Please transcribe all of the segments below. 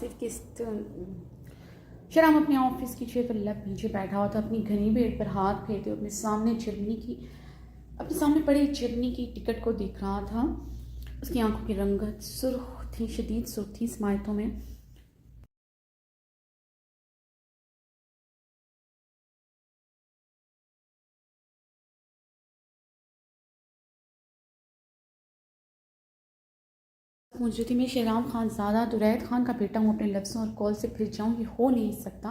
आसिफ किस्त शराम अपने ऑफिस की चेयर पर लप नीचे बैठा हुआ था, अपनी घनी बेड पर हाथ फेरते अपने सामने पड़ी चिमनी की टिकट को देख रहा था। उसकी आंखों की रंगत सुर्ख थी, शदीद सुर्ख थी स्माइतों में। पूछ रही थी, मैं शहराम खान ज़्यादा दुरैद खान का बेटा हूँ, अपने लफ्ज़ों और कॉल से फिर जाऊँ, ये हो नहीं सकता।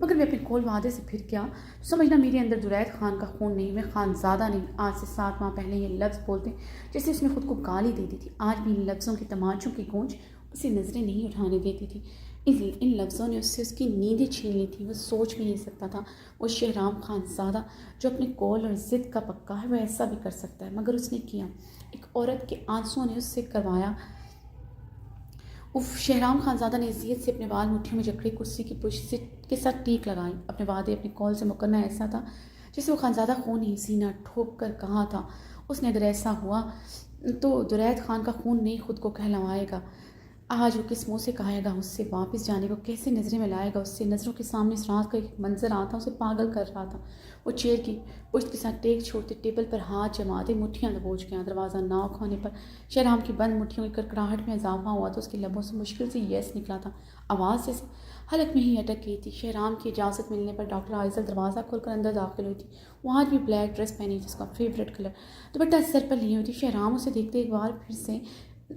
मगर मैं अपने कॉल वादे से फिर क्या, तो समझना मेरे अंदर दुरैद खान का खून नहीं, मैं खानज़ादा नहीं। आज से 7 माह पहले ये लफ्ज़ बोलते जैसे उसने खुद को गाली दे दी थी। आज भी इन लफ्ज़ों की तमाचों की गूंज उसे नज़रें नहीं उठाने देती थी। इन लफ्ज़ों ने उससे उसकी नींदें छीन ली थी। वो सोच भी नहीं सकता था वो शहराम खानज़ादा जो अपने कॉल और ज़िद का पक्का है, वह ऐसा भी कर सकता है। मगर उसने किया। एक औरत के आंसुओं ने उससे करवाया। उफ शहराम खानज़ादा ने इज़्ज़त से अपने बाल मुट्ठियों में जकड़े कुर्सी की पुश से के साथ टीक लगाई। अपने वादे अपने कॉल से मुकरना ऐसा था जैसे वो खानज़ादा खून ही सीना ठोक कर कहा था। उसने अगर ऐसा हुआ तो दुरैद खान का खून नहीं खुद को कहलवाएगा। आज वो किस मुँह से कहेगा उससे वापस जाने को, कैसे नज़रें में लाएगा उससे। नज़रों के सामने इस रात का एक मंजर आता उसे पागल कर रहा था। वो चेयर की पुश्त के साथ टेक छोड़ते टेबल पर हाथ जमाते मुट्ठियाँ दबोच गया। दरवाज़ा नॉक होने पर शहराम की बंद मुट्ठियों की कड़कड़ाहट में इजाफा हुआ तो उसके लबों से मुश्किल से यस निकला था। आवाज़ जैसे हलक में ही अटक गई थी। शहराम की इजाज़त मिलने पर डॉक्टर आइजल दरवाज़ा खोलकर अंदर दाखिल हुई थी। वो आज भी ब्लैक ड्रेस पहनी थी, उसका फेवरेट कलर, दुपट्टा सर पर लिए हुई थी। शहराम उसे देखते एक बार फिर से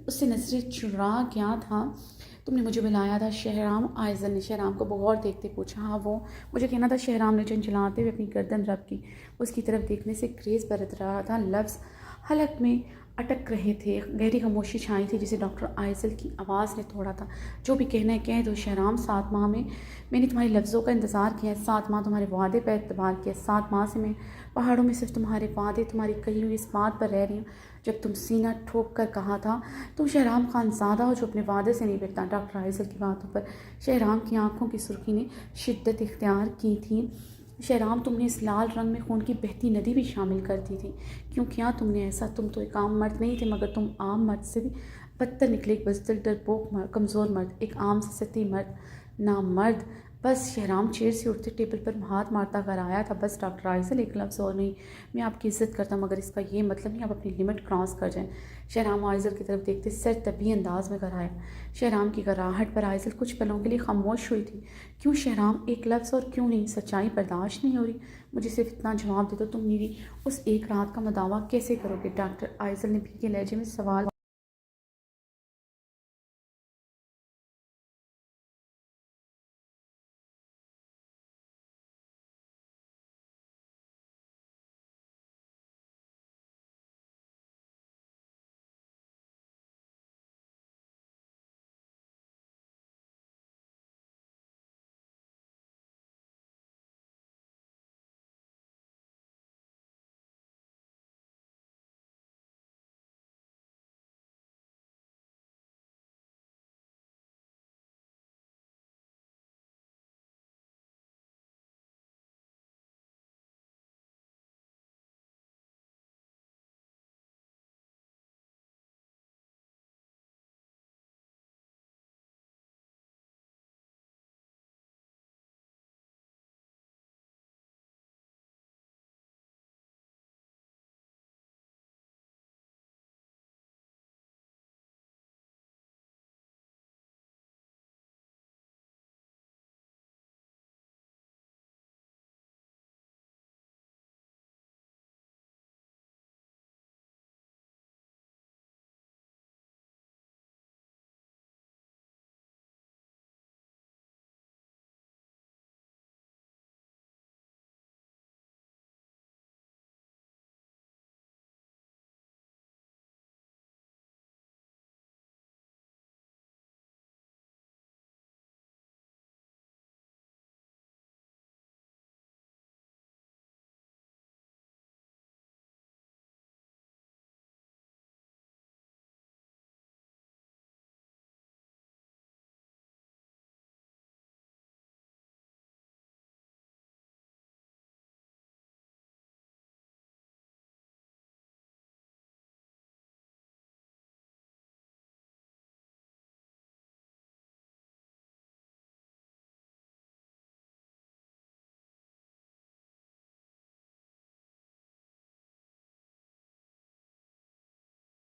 उससे नजरें चुरा गया था। तुमने मुझे बुलाया था शहराम? आइजल ने शहराम को बगौर देखते पूछा। हाँ वो मुझे कहना था। शहराम ने चंचलाते हुए अपनी गर्दन रब की। उसकी तरफ देखने से क्रेज़ बरत रहा था। लफ्ज़ हलक में अटक रहे थे। गहरी खामोशी छाई थी जिसे डॉक्टर आइजल की आवाज़ ने तोड़ा था। जो भी कहना है कह दो शहराम। 7 माह में मैंने तुम्हारे लफ्ज़ों का इंतज़ार किया है। 7 माह तुम्हारे वादे पर एतबार किया। 7 माह से मैं पहाड़ों में सिर्फ तुम्हारे वादे, तुम्हारी कही हुई इस बात पर रह रही हूँ जब तुम सीना ठोक कर कहा था तुम शहराम खानज़ादा हो जो अपने वादे से नहीं बिकता। डॉक्टर आइजल की बातों पर शहराम की आंखों की सुर्खी ने शिद्दत इख्तियार की थी। शहराम, तुमने इस लाल रंग में खून की बहती नदी भी शामिल कर दी थी। क्यों किया तुमने ऐसा? तुम तो एक आम मर्द नहीं थे, मगर तुम आम मर्द से भी बदतर निकले। एक बज़दिल, डरपोक मर्द, कमज़ोर मर्द, एक आम से सती मर्द, ना मर्द। बस शहराम चेयर से उठते टेबल पर हाथ मारता कर आया था। बस डॉक्टर आइजल, एक लफ्ज़ और नहीं। मैं आपकी इज़्ज़त करता, मगर इसका ये मतलब नहीं आप अपनी लिमिट क्रॉस कर जाएं। शहराम आइजल की तरफ देखते सर तभी अंदाज में कराया। शहराम की कराहट पर आइजल कुछ पलों के लिए खामोश हुई थी। क्यों शहराम? एक लफ्ज़ और क्यों नहीं? सच्चाई बर्दाश्त नहीं हो रही? मुझे सिर्फ इतना जवाब दे दो, तुम मेरी उस एक रात का मुदावा कैसे करोगे? डॉक्टर आइजल ने भीगे लहजे में सवाल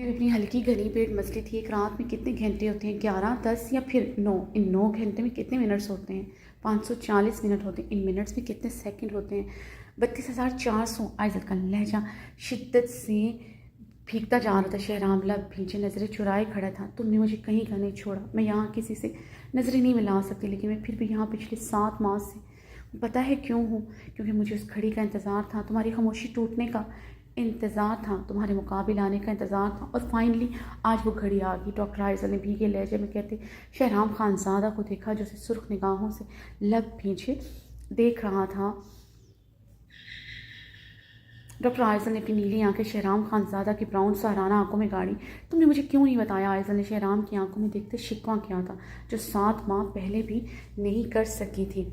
मैंने अपनी हल्की गली पेट मसली थी, एक रात में कितने घंटे होते हैं, 11, 10 या फिर 9? इन 9 घंटे में कितने मिनट्स होते हैं? 540 मिनट होते हैं। इन मिनट्स में कितने सेकंड होते हैं? 32,400। आयज़ल का लहजा शिद्दत से भीगता जा रहा था। शहराम लब भींचे, नज़रें चुराए खड़ा था। तुमने मुझे कहीं का नहीं छोड़ा। मैं यहाँ किसी से नज़रें नहीं मिला सकती, लेकिन मैं फिर भी यहाँ पिछले 7 माह से। पता है क्यों हूँ? क्योंकि मुझे उस घड़ी का इंतज़ार था, तुम्हारी खामोशी टूटने का इंतज़ार था, तुम्हारे मुकाबले आने का इंतज़ार था, और फाइनली आज वो घड़ी आ गई। डॉक्टर आइज़ल ने भीगे लहजे में कहते शहराम खानज़ादा को देखा, जो उसे सुर्ख निगाहों से लब भींचे देख रहा था। डॉक्टर आइज़ल ने अपनी नीली आंखें शहराम खानज़ादा की ब्राउन सहाराना आंखों में गाड़ी। तुमने मुझे क्यों नहीं बताया? आइज़ल ने शहराम की आंखों में देखते शिकवा किया था, जो 7 माह पहले भी नहीं कर सकी थी।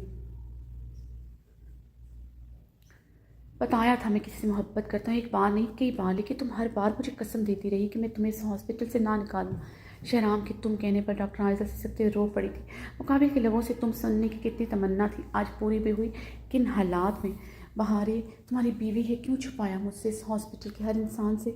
बताया था मैं किसी से मोहब्बत करता हूँ, एक बार नहीं कई बार, लेकिन तुम हर बार मुझे कसम देती रही कि मैं तुम्हें इस हॉस्पिटल से ना निकालूँ। शहराम के तुम कहने पर डॉक्टर आइज़ल सिसकते हुए रो पड़ी थी। मुकाबले के लबों से तुम सुनने की कितनी तमन्ना थी, आज पूरी भी हुई। किन हालात में? बहारे तुम्हारी बीवी है, क्यों छुपाया मुझसे? इस हॉस्पिटल के हर इंसान से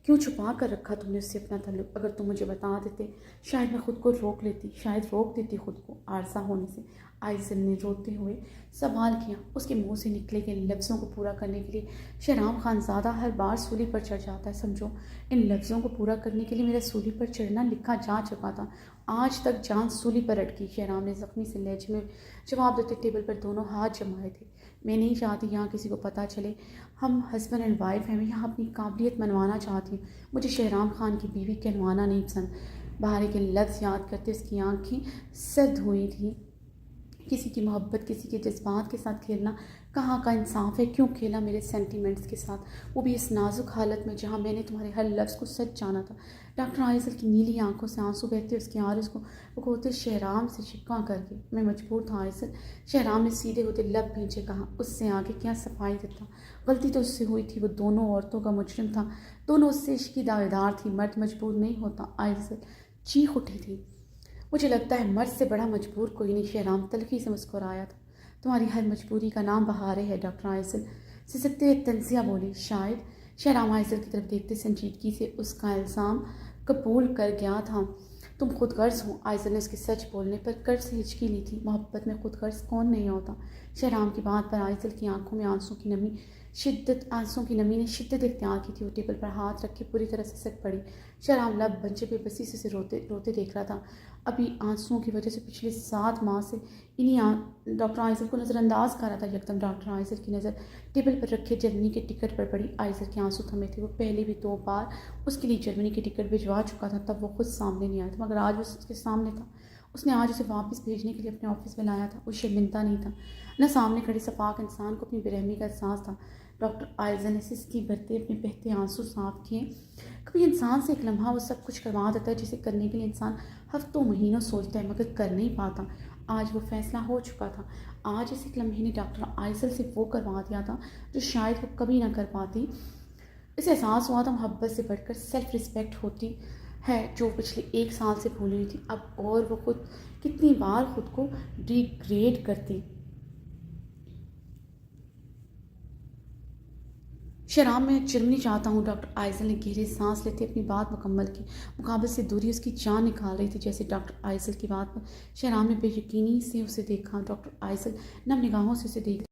क्यों छुपा कर रखा तुमने उससे अपना ताल्लुक? अगर तुम मुझे बता देते, शायद मैं खुद को रोक लेती, शायद रोक देती खुद को आरसा होने से। आइज़ल ने रोते हुए सवाल किया। उसके मुंह से निकले गए लफ्ज़ों को पूरा करने के लिए शहराम खानज़ादा हर बार सूली पर चढ़ जाता है। समझो, इन लफ्ज़ों को पूरा करने के लिए मेरा सूली पर चढ़ना लिखा जा चुका था। आज तक जान सूली पर अटकी। शहराम ने ज़ख्मी से लहजे में जवाब देते टेबल पर दोनों हाथ जमाए थे। मैं नहीं चाहती यहाँ किसी को पता चले हम हस्बैंड एंड वाइफ हैं। मैं यहाँ अपनी काबिलियत मनवाना चाहती हूँ। मुझे शहराम खान की बीवी कहलवाना नहीं पसंद। बहारे के लफ्ज़ याद करते उसकी आँखें सर्द हुई थी। किसी की मोहब्बत, किसी के जज्बात के साथ खेलना कहाँ का इंसाफ है? क्यों खेला मेरे सेंटीमेंट्स के साथ, वो भी इस नाजुक हालत में जहाँ मैंने तुम्हारे हर लफ्ज़ को सच जाना था। डॉक्टर आइज़ल की नीली आंखों से आंसू बहते उसकी आरज़ को बकोते शहराम से शिकवा करके। मैं मजबूर था आइज़ल। शहराम ने सीधे होते लब भींचे कहा। उससे आगे क्या सफाई देता? गलती तो उससे हुई थी, वो दोनों औरतों का मुजरिम था, दोनों उससे इश्क की दावेदार थी। मर्द मजबूर नहीं होता। आइज़ल चीख उठी थी। मुझे लगता है मर्द से बड़ा मजबूर कोई नहीं। शहराम तलखी से मुस्कुराया था। तुम्हारी हर मजबूरी का नाम बहारे है। डॉक्टर आइज़ल सिसकते तंजिया बोली। शायद। शहराम आइज़ल की तरफ देखते संजीदगी से उसका इल्ज़ाम कबूल कर गया था। तुम खुद गर्ज हो। आइज़ल ने उसके सच बोलने पर कर्ज से हिचकी ली थी। मोहब्बत में खुद गर्ज कौन नहीं होता? शहराम की बात पर आइज़ल की आंखों में आंसू की नमी ने शिद्दत इख्तियार की थी। वो टेबल पर हाथ रख के पूरी तरह से सिसक पड़ी। शहराम लब बंचे बेबसी से उसे रोते रोते देख रहा था। अभी आंसुओं की वजह से पिछले 7 माह से डॉक्टर आइज़ल को नज़रअंदाज कर रहा था। एकदम डॉक्टर आइज़ल की नज़र टेबल पर रखे जर्मनी के टिकट पर पड़ी। आइज़ल के आंसू थमे थे। वो पहले भी 2 बार उसके लिए जर्मनी के टिकट भिजवा चुका था, तब वो खुद सामने नहीं आया था, मगर आज वो उसके सामने था। उसने आज उसे वापस भेजने के लिए अपने ऑफिस में लाया था। वो शर्मिंदा नहीं था, न सामने खड़े सफाक इंसान को अपनी बेरहमी का एहसास था। डॉक्टर आइज़ल ने सिसकी भरते अपने बहते आंसू साफ किए। कभी इंसान से एक लम्हा वो सब कुछ करवा देता है जिसे करने के लिए इंसान हफ्तों महीनों सोचता है, मगर कर नहीं पाता। आज वो फैसला हो चुका था। आज इस एक लम्हे ने डॉक्टर आइज़ल से वो करवा दिया था जो शायद वो कभी ना कर पाती। इसे एहसास हुआ था मोहब्बत से बढ़कर सेल्फ रिस्पेक्ट होती है, जो पिछले 1 साल से भूली हुई थी अब। और वो खुद कितनी बार खुद को डिग्रेड करती। शराब में चिरमनी चाहता हूँ। डॉक्टर आइज़ल ने गहरी सांस लेते अपनी बात मुकम्मल की। मुकाबले से दूरी उसकी जान निकाल रही थी। जैसे डॉक्टर आइज़ल की बात पर शराब ने बेयकीनी से उसे देखा। डॉक्टर आइज़ल नम निगाहों से उसे देख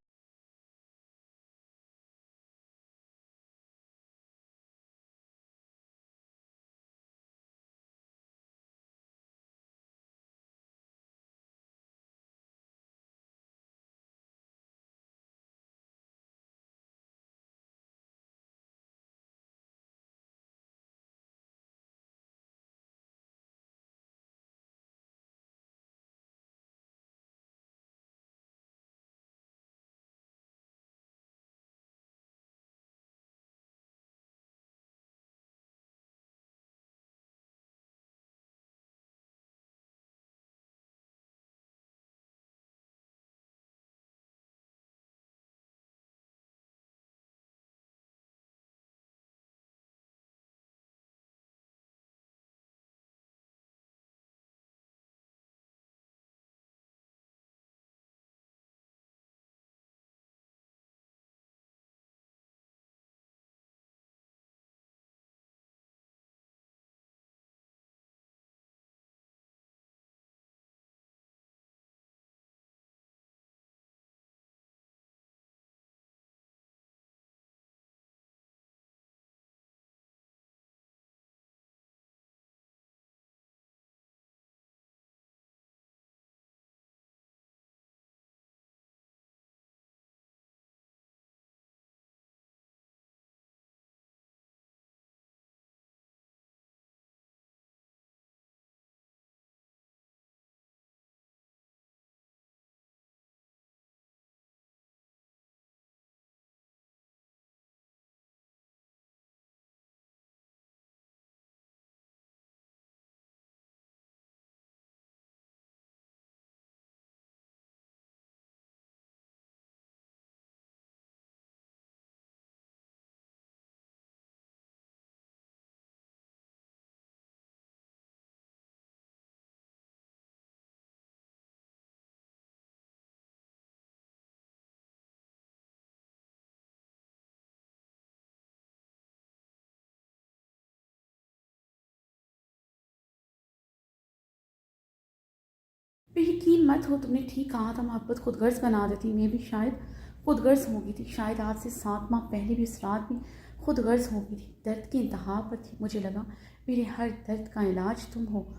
बेयकीन मत हो, तुमने ठीक कहा था, मोहब्बत खुद गर्ज बना देती। मैं भी शायद खुद गर्ज हो गई थी। शायद आज से 7 माह पहले भी उस रात भी खुद गर्ज हो गई थी। दर्द की इंतहा पर थी। मुझे लगा मेरे हर दर्द का इलाज तुम हो।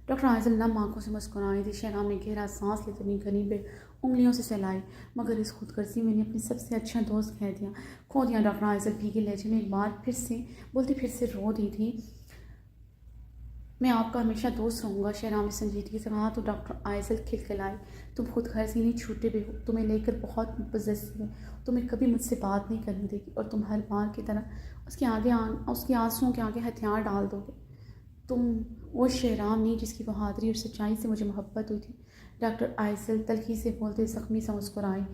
डॉक्टर आइजल नम आंखों से मुस्कुराई थी। शहनाम ने गहरा सांस लेते अपनी गनी पे उंगलियों से सहलाई। मगर इस खुदगर्जी मैंने अपने सबसे अच्छा दोस्त कह दिया, खो दिया। डॉक्टर आइजल भीगे लहजे में एक बार फिर से बोलती, फिर से रो दी थी। मैं आपका हमेशा दोस्त रहूँगा। शहनाम ने संजीदगी से कहा। तो डॉक्टर आइजल खिलखिलाई। तुम खुद घर से नहीं छूटे भी हो। तुम्हें लेकर बहुत पजेसिव है। तुम्हें कभी मुझसे बात नहीं करने देगी और तुम हर बार की तरह उसके आंसुओं के आगे हथियार डाल दोगे। तुम वो शहराम नहीं जिसकी बहादुरी और सच्चाई से मुझे मोहब्बत हुई थी। डॉक्टर आइसल तल्खी से बोलते ज़ख्मी सा मुस्कुराई।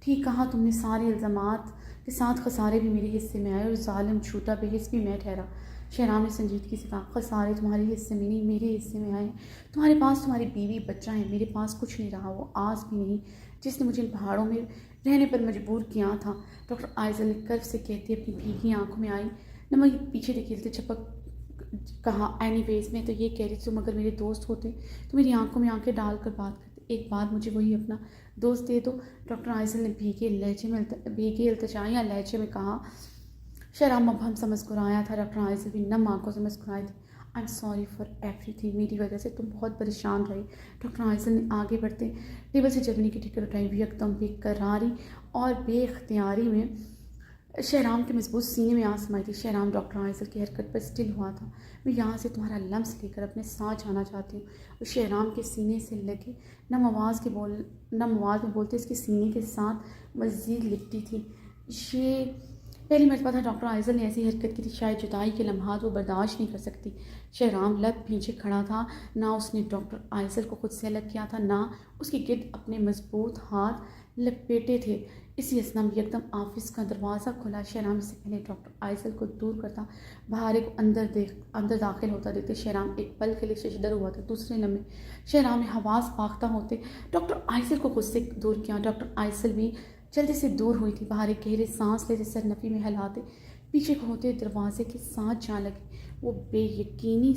ठीक कहा तुमने। सारे इल्ज़ामात के साथ खसारे भी मेरे हिस्से में आए और जालिम झूठा बेहिस भी मैं ठहरा। शहराम ने संजीदगी से कहा, खसारे तुम्हारे हिस्से में नहीं, मेरे हिस्से में आए। तुम्हारे पास तुम्हारी बीवी बच्चा है, मेरे पास कुछ नहीं रहा, वो आज भी नहीं जिसने मुझे इन पहाड़ों में रहने पर मजबूर किया था। डॉक्टर आइजल ने कर्व से कहती अपनी भीगी आंखों में आई नमक पीछे धकेलते झपक कहा, एनीवेज मैं तो ये कह रही थी, तुम अगर मेरे दोस्त होते तो मेरी आंखों में आंखें डालकर बात करते। एक बार मुझे वही अपना दोस्त दे दो। डॉक्टर आइजल ने भीगे इल्तजाइया लहजे में कहा। शहराम अब हम समझ मुस्कुराया था। डॉक्टर आइजल भी नम आंखों से मुस्कुराई थी। I am sorry for everything. मेरी वजह से तुम बहुत परेशान रही। डॉक्टर आइजल ने आगे बढ़ते टेबल से जगने की टिकट उठाई। भी एकदम बेकरारी और बेख्तियारी में शहराम के मजबूत सीने में आंस समाई थी। शहराम डॉक्टर आइजल की हरकत पर स्टिल हुआ था। मैं यहाँ से तुम्हारा लम्स लेकर अपने साथ जाना चाहती हूँ। और शहराम के सीने से लगे नम आवाज़ में बोलते इसके सीने के साथ मज़ीद लिपटी थी। ये पहली मरतबा था डॉक्टर आइजल ने ऐसी हरकत की थी। शायद जुदाई के लम्हात वो बर्दाश्त नहीं कर सकती। शहराम लब पीछे खड़ा था। ना उसने डॉक्टर आइजल को खुद से अलग किया था, ना उसके गिर्द अपने मजबूत हाथ लपेटे थे। इसी असना में एकदम ऑफिस का दरवाज़ा खुला। शहराम से पहले डॉक्टर आइजल को दूर करता बाहर एक अंदर दाखिल होता देखते शहराम एक पल के लिए शशदर हुआ था। दूसरे लम्हे शहराम ने हवास फाख्ता होते डॉक्टर आइजल को खुद से दूर किया। डॉक्टर आइजल भी जल्दी से दूर हुई थी। बाहर एक गहरे सांस लेते सर नफ़ी में हिलाते पीछे को होते दरवाजे के साथ जा लगे। वो बेयकीनी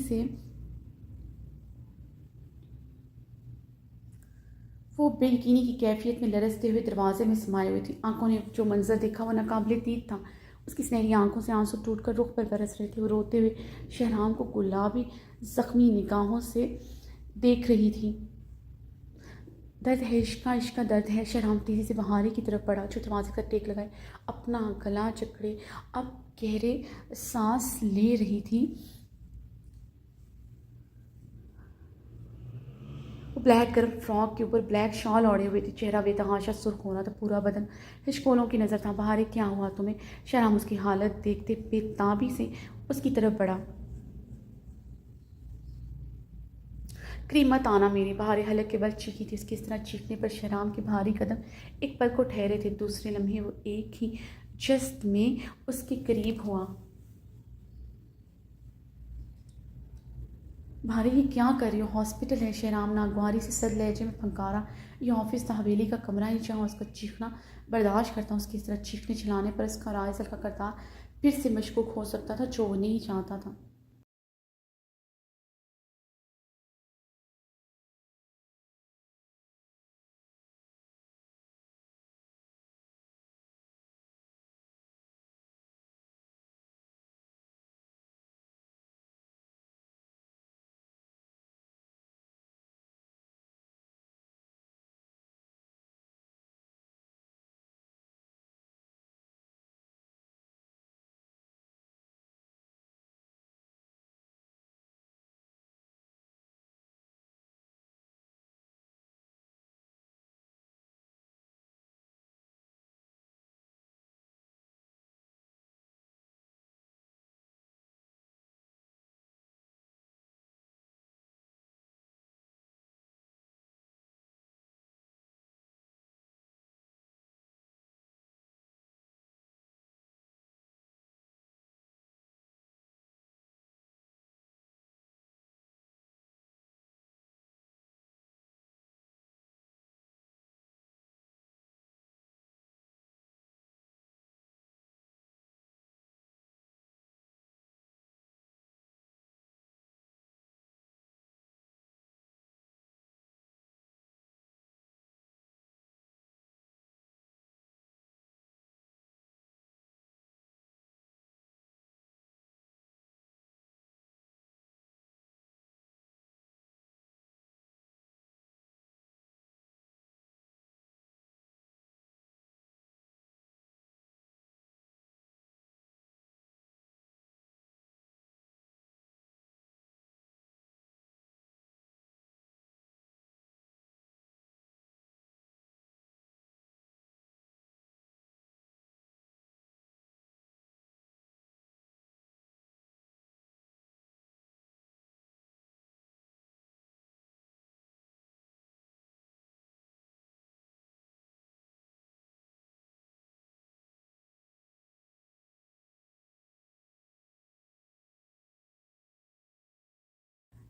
की कैफियत में लरसते हुए दरवाजे में समाई हुई थी। आंखों ने जो मंजर देखा वो नाकाबिले दीद था। उसकी सुनहरी आंखों से आंसू टूटकर रुख पर बरस रहे थे। वो रोते हुए शहराम को गुलाबी जख्मी निगाहों से देख रही थी। दर्द है इश्क का दर्द है। शहराम तेज़ी से बहारी की तरफ बढ़ा जो दरवाजे का टेक लगाए अपना गला जकड़े अब गहरे सांस ले रही थी। वो ब्लैक गर्म फ्रॉक के ऊपर ब्लैक शॉल ओढ़े हुए थी। चेहरा बेतहाशा सुर्ख हो रहा था, पूरा बदन हिचकोलों की नज़र था। बाहर क्या हुआ तुम्हें? शहराम उसकी हालत देखते बेताबी से उसकी तरफ बढ़ा। करीब मत आना मेरे। बाहर हलक के बल चीखी थी। इसकी इस तरह चीखने पर शहराम के भारी कदम एक पल को ठहरे थे। दूसरे लम्हे वो एक ही जस्त में उसके करीब हुआ। भारी ये क्या कर रही हो? हॉस्पिटल है। शहराम नागवारी से सद लहजे में फंकारा। ये ऑफिस था, हवेली का कमरा ही जहाँ उसका चीखना बर्दाश्त करता हूँ। उसकी इस तरह चीखने चिल्लाने पर उसका राइजल का करतार फिर से मशकूक हो सकता था जो वो नहीं चाहता था।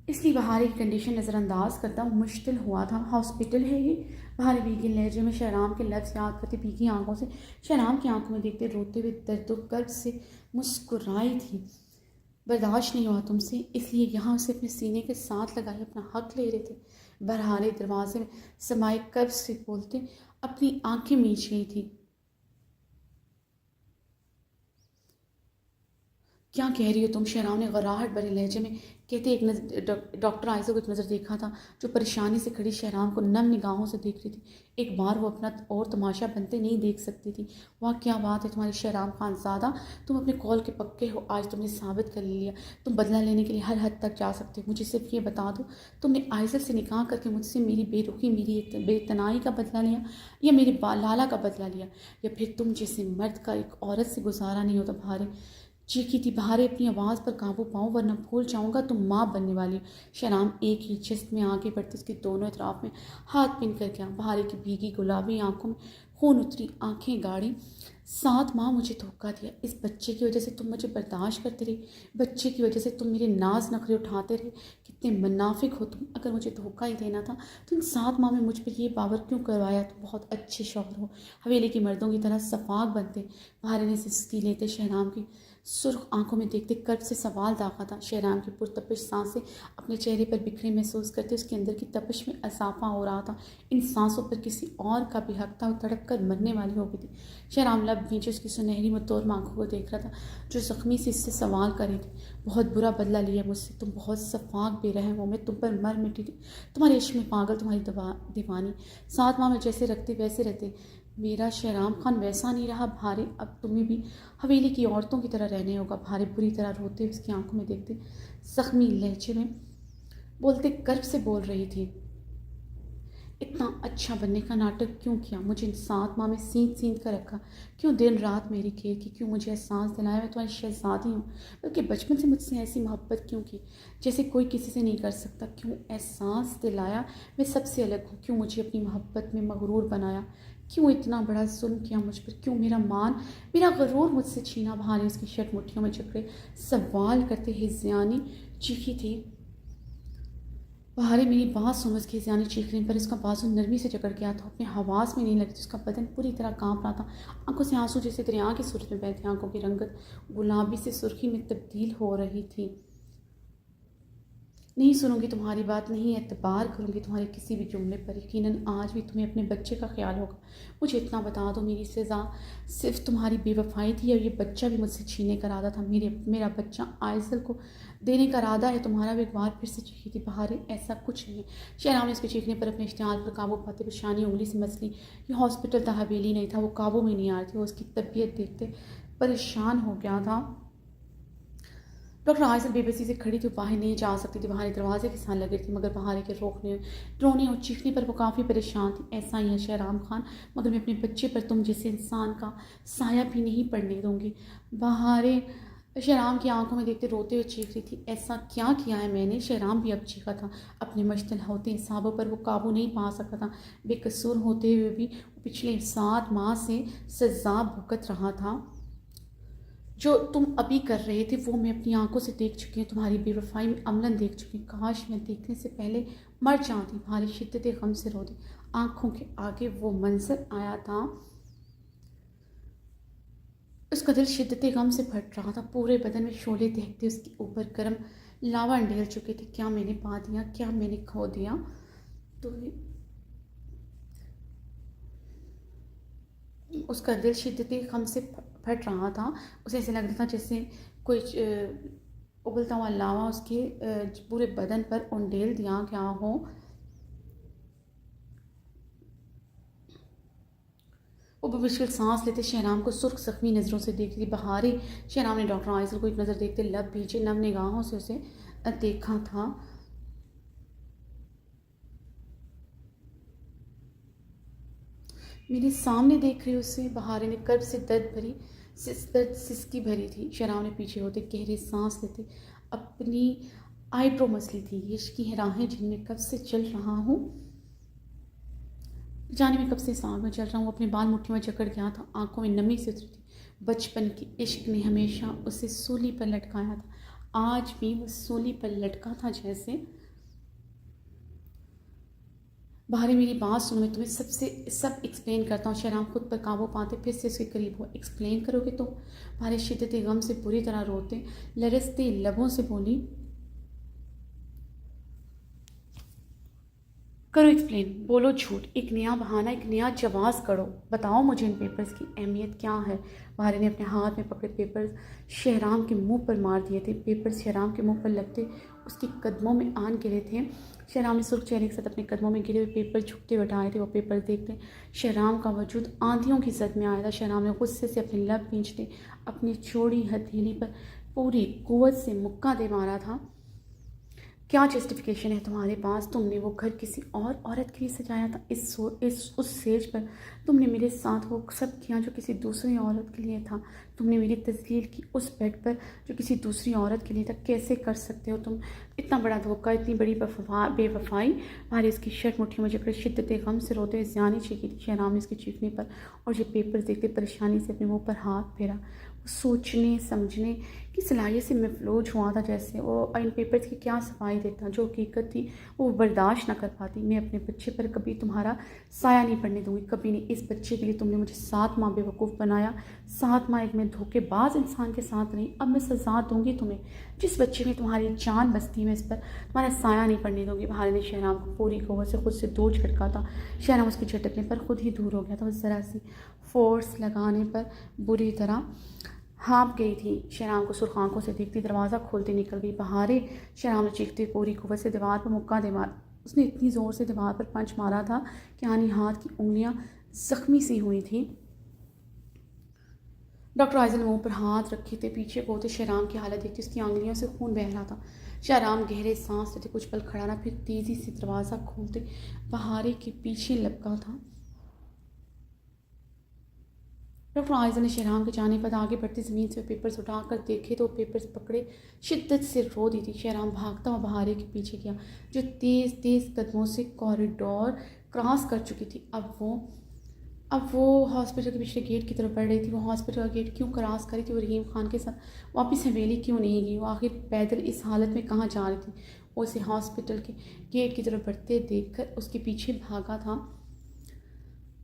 इसलिए बहारे की कंडीशन नज़रअंदाज करता मुश्किल हुआ था। हॉस्पिटल है ये। बहारे भीगी लहजे में शहराम के लफ्ज़ याद करते भीगी आंखों से शहराम की आंखों में देखते रोते हुए दर्द कर्ब से मुस्कुराई थी। बर्दाश्त नहीं हुआ तुमसे, इसलिए यहाँ से अपने सीने के साथ लगाए अपना हक ले रहे थे। बरहारे दरवाजे में समाये कर्ब से बोलते अपनी आंखें मीच गई थी। क्या कह रही हो तुम? शहराम ने गराहट भरे लहजे में कहते एक नज़र डॉक्टर आयशा को एक नज़र देखा था, जो परेशानी से खड़ी शहराम को नम निगाहों से देख रही थी। एक बार वो अपना और तमाशा बनते नहीं देख सकती थी। वह क्या बात है तुम्हारी शहराम खानज़ादा, तुम अपने कॉल के पक्के हो। आज तुमने साबित कर लिया तुम बदला लेने के लिए हर हद तक जा सकते हो। मुझे सिर्फ ये बता दो, तुमने आयशा से निकाह करके मुझसे मेरी बेरुखी, मेरी बेतनाई का बदला लिया, या मेरे लाला का बदला लिया, या फिर तुम जैसे मर्द का एक औरत से गुजारा नहीं होता? भारे चीखी थी। बहारे अपनी आवाज़ पर काबू पाऊँ वरना भूल जाऊँगा तुम माँ बनने वाली हो। शहराम एक ही जिस्त में आगे बढ़ती उसके दोनों तरफ में हाथ पिन कर गया। बहारे की भीगी गुलाबी आंखों में खून उतरी आंखें गाड़ी। 7 माह मुझे धोखा दिया। इस बच्चे की वजह से तुम मुझे बर्दाश्त करते रहे, बच्चे की वजह से तुम मेरे नाज नखरे उठाते रहे। कितने मुनाफिक हो तुम। अगर मुझे धोखा ही देना था तो इन 7 माह में मुझ पर यह बावर क्यों करवाया? तुम बहुत अच्छे शौहर हो, हवेली के मर्दों की तरह सफाक बनते। बहारे ने सिसकी लेते शहराम की सुर्ख आंखों में देखते कर्ब से सवाल दागा था। शहराम की पुरतपिश सांसें अपने चेहरे पर बिखरे महसूस करते उसके अंदर की तपिश में इजाफा हो रहा था। इन सांसों पर किसी और का भी हक था। वो तड़प कर मरने वाली हो गई थी। शहराम लब नीचे उसकी सुनहरी मुतोर आंखों को देख रहा था, जो जख्मी से इससे सवाल कर रही थी। बहुत बुरा बदला लिया मुझसे, तुम बहुत सफाक बेरहम हो। मैं तुम पर मर मिटी थी, तुम्हारे इश्क में पागल, तुम्हारी दीवानी। 7 माह में जैसे रखते वैसे रहते। मेरा शहराम खान वैसा नहीं रहा। भारे अब तुम्हें भी हवेली की औरतों की तरह रहने होगा। भारे बुरी तरह रोते उसकी आंखों में देखते जख्मी लहजे में बोलते कर्ब से बोल रही थी, इतना अच्छा बनने का नाटक क्यों किया? मुझे 7 माह में सींच सींच कर रखा क्यों? दिन रात मेरी खेल की क्यों? मुझे एहसास दिलाया मैं तुम्हारी शहजादी हूँ। बल्कि बचपन से मुझसे ऐसी मोहब्बत क्यों की जैसे कोई किसी से नहीं कर सकता? क्यों एहसास दिलाया मैं सबसे अलग हूँ? क्यों मुझे अपनी मोहब्बत में मगरूर बनाया? क्यों इतना बड़ा जुल्म किया मुझ पर? क्यों मेरा मान, मेरा गरूर मुझसे छीना? भारी उसकी शर्ट मुट्ठियों में जकड़े सवाल करते हिज़यानी चीखी थी। बहारे मेरी बात समझ के हिज़यानी चीखने पर इसका बाजू नरमी से जकड़ गया था। अपने हवास में नहीं लगती, उसका बदन पूरी तरह कांप रहा था। आंखों से आंसू जैसे दरिया की सूरत में बहते, आंखों की रंगत गुलाबी से सुर्खी में तब्दील हो रही थी। नहीं सुनूंगी तुम्हारी बात, नहीं एतबार करूंगी तुम्हारे किसी भी जुमले पर। यकीनन आज भी तुम्हें अपने बच्चे का ख्याल होगा। मुझे इतना बता दो, मेरी सज़ा सिर्फ तुम्हारी बेवफाई थी या ये बच्चा भी मुझसे छीनने का इरादा था? मेरा बच्चा आयसल को देने का इरादा है तुम्हारा? भी एक बार फिर से चीखी थी बहारे, ऐसा कुछ नहीं है। शहराम ने उसके चीखने पर अपने इश्तिहाल पर काबू पाते पेशानी उंगली से मसली। ये हॉस्पिटल था, हवेली नहीं था। वो काबू में नहीं आ रही थी। वो उसकी तबीयत देखते परेशान हो गया था। डॉक्टर आयशा बेबसी से खड़ी थी, बाहर नहीं जा सकती थी। बहारे दरवाजे के साथ लगे थी, मगर बहारे के रोने और चीखने पर वो काफ़ी परेशान थी। ऐसा ही है शहराम खान, मगर मैं अपने बच्चे पर तुम जैसे इंसान का साया भी नहीं पड़ने दूंगी। बहारे शहराम की आंखों में देखते रोते हुए चीख रही थी, ऐसा क्या किया है मैंने? शहराम भी अब चीखा था। अपने मुश्तिल होते हिसाबों पर वो काबू नहीं पा सका था। बेकसूर होते हुए भी पिछले 7 माह से सजा भुगत रहा था। जो तुम अभी कर रहे थे वो मैं अपनी आंखों से देख चुकी हूँ। तुम्हारी बेवफाई में अमलन देख चुकी हूँ। काश मैं देखने से पहले मर जाती। भारी शिद्दत गम से रोती आंखों के आगे वो मंजर आया था। उसका दिल शिद्दत गम से फट रहा था। पूरे बदन में शोले दहकते उसके ऊपर गर्म लावा अंडेल चुके थे। क्या मैंने पा दिया? क्या मैंने खो दिया? तो उसका दिल शिद्दती गम से फट रहा था। उसे ऐसे लग रहा था जैसे कोई उबलता हुआ लावा उसके पूरे बदन पर उंडेल दिया गया हो। वो मुश्किल सांस लेते शहराम को सुर्ख जख्मी नज़रों से देखती थी। बहारे शहराम ने डॉक्टर आयशा को एक नज़र देखते लब भीजे नम निगाहों से उसे देखा था। मेरे सामने देख रही उसे। बहारे ने कर्ब से दर्द सिसकी भरी थी। शहराम ने पीछे होते गहरी सांस लेते अपनी आईब्रो मसली थी। इश्क की राहें जिनमें कब से चल रहा हूँ, जाने में कब से सांग में चल रहा हूँ। अपने बाल मुट्ठियों में जकड़ गया था, आंखों में नमी से उतरी थी। बचपन की इश्क ने हमेशा उसे सूली पर लटकाया था। आज भी वो सूली पर लटका था जैसे। बाहर मेरी बात सुनो, मैं तुम्हें सबसे सब एक्सप्लेन करता हूँ। शहराम खुद पर काबू पाते फिर से उसके करीब हो। एक्सप्लेन करोगे तो? बाहर शिद्दत गम से बुरी तरह रोते लरसते लबों से बोली, करो एक्सप्लेन, बोलो झूठ, एक नया बहाना, एक नया जवाब करो, बताओ मुझे इन पेपर्स की अहमियत क्या है। बाहर ने अपने हाथ में पकड़े पेपर्स शहराम के मुंह पर मार दिए थे। पेपर्स शहराम के मुंह पर लगते उसके कदमों में आन गिरे थे। शहराम ने सुर्ख चेहरे के साथ अपने कदमों में गिरे हुए पेपर झुकते उठाए थे। वो पेपर देखते शहराम का वजूद आंधियों की जद में आया था। शहराम ने गुस्से से अपने लब खींचते अपनी चौड़ी हथेली पर पूरी कुव्वत से मुक्का दे मारा था। क्या जस्टिफिकेशन है तुम्हारे पास? तुमने वो घर किसी और औरत के लिए सजाया था। इस उस स्टेज पर तुमने मेरे साथ वो सब किया जो किसी दूसरी औरत के लिए था। तुमने मेरी तस्लील की उस बेड पर जो किसी दूसरी औरत के लिए था। कैसे कर सकते हो तुम? इतना बड़ा धोखा, इतनी बड़ी बेवफाई। भारी उसकी शर्ट मुट्ठियों में जकड़े शिद्दत गम से रोते हुए जानी चीखी थी शहनाम ने इसके चीखने पर, और ये पेपर देखते परेशानी से अपने मुँह पर हाथ फेरा। सोचने समझने की सलाहियत से महफूज हुआ था जैसे। वो इन पेपर्स की क्या सफाई देता, जो हकीकत थी वो बर्दाश्त न कर पाती। मैं अपने बच्चे पर कभी तुम्हारा साया नहीं पड़ने दूंगी, कभी नहीं। इस बच्चे के लिए तुमने मुझे 7 माह बेवकूफ़ बनाया, 7 माह एक मैं धोखेबाज इंसान के साथ रही। अब मैं सजा दूंगी तुम्हें। जिस बच्चे में तुम्हारी जान बसती, मैं इस पर तुम्हारा साया नहीं पड़ने दूंगी। भारे ने शहराम को पूरी कुव्वत से खुद से दूर झटका था। शहराम उसके झटकने पर खुद ही दूर हो गया था। उस ज़रा सी फोर्स लगाने पर बुरी तरह हाँप गई थी। शहराम को सुर्ख आंखों से देखती दरवाज़ा खोलते निकल गई। बहारे शहराम ने चीखते पूरी कुव्वत से दीवार पर मुक्का दे मार। उसने इतनी ज़ोर से दीवार पर पंच मारा था कि आनी हाथ की उंगलियां जख्मी सी हुई थी। डॉक्टर आइजल ने मुंह पर हाथ रखे थे, पीछे को थे। शहराम की हालत देखती उसकी आंगलियों से खून बह रहा था। शहराम गहरे सांस लेते कुछ पल खड़ा रहा, फिर तेज़ी से दरवाज़ा खोलते बहारे के पीछे लपका था। डॉक्टर आयज़ा ने शहराम के जाने पर आगे बढ़ती ज़मीन से पेपर्स उठाकर देखे तो पेपर्स पकड़े शिद्दत से रो दी थी। शहराम भागता हुआ बहारे के पीछे गया, जो तेज़ तेज़ कदमों से कॉरिडोर क्रॉस कर चुकी थी। अब वो हॉस्पिटल के पिछले गेट की तरफ बढ़ रही थी। वो हॉस्पिटल का गेट क्यों क्रॉस करी थी? वो रहीम खान के साथ वापस हवेली क्यों नहीं गई? वो आखिर पैदल इस हालत में कहाँ जा रही थी? वो उसे हॉस्पिटल के गेट की तरफ बढ़ते देखकर उसके पीछे भागा था।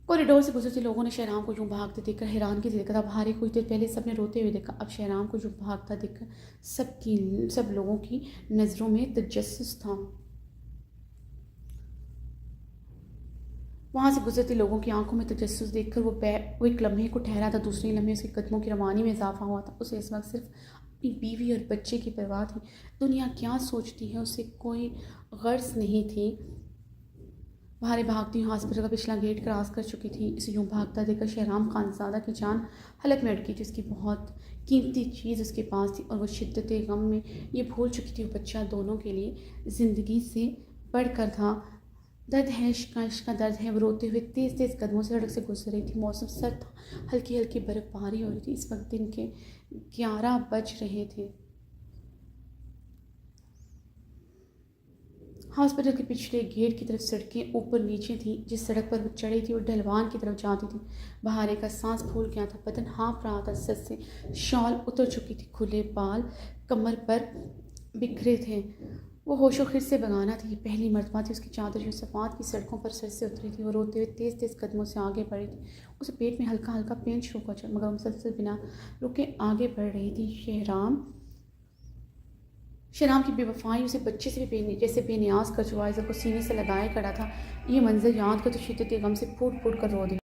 कॉरिडोर से गुजरते लोगों ने शहराम को यूं भागते देखकर हैरानगी से देखा था। भारी कुछ देर पहले सबने रोते हुए देखा, अब शहराम को यूं भागता देखकर सब लोगों की नज़रों में तजस्सुस था। वहाँ से गुजरते लोगों की आंखों में तजस्सुस देखकर वो एक लम्हे को ठहरा था। दूसरे लम्हे उसके कदमों की रवानी में इजाफा हुआ था। उसे इस वक्त सिर्फ अपनी बीवी और बच्चे की परवाह थी। दुनिया क्या सोचती है उसे कोई गर्ज नहीं थी। भारे भागती हुई हॉस्पिटल का पिछला गेट क्रॉस कर चुकी थी। इसे यूं भागता देखकर शहराम खानज़ादा की जान हलक में अटकी थी। उसकी बहुत कीमती चीज़ उसके पास थी और वो शिद्दत गम में ये भूल चुकी थी वो बच्चा दोनों के लिए ज़िंदगी से बढ़कर था। दर्द है, इश्क का दर्द है। वो रोते हुए तेज़ तेज़ कदमों से सड़क से गुजर रही थी। मौसम सर्द था, हल्की हल्की बर्फबारी हो रही थी। इस वक्त दिन के 11 बज रहे थे। हॉस्पिटल के पिछले गेट की तरफ सड़कें ऊपर नीचे थी। जिस सड़क पर वो चढ़ी थी वो ढलवान की तरफ जाती थी। बहारे का सांस फूल गया था, बदन हाँफ रहा था, सर से शॉल उतर चुकी थी, खुले बाल कमर पर बिखरे थे। वो होशो खिर से बेगाना थी। पहली मर्तबा थी उसकी चादर यूं सफ़ात की सड़कों पर सर से उतरी थी। वो रोते हुए तेज़ तेज़ कदमों से आगे बढ़ी थी। उसे पेट में हल्का हल्का पेन शुरू हुआ, मगर मुसलसल बिना रुके आगे बढ़ रही थी। शहनाम की बेवफाई उसे बच्चे से भी जैसे बेनियाज कर चुका है, को सीने से लगाए खड़ा था। ये मंजर याद कर तो शिद्दत गम से फूट फूट कर रो दिया।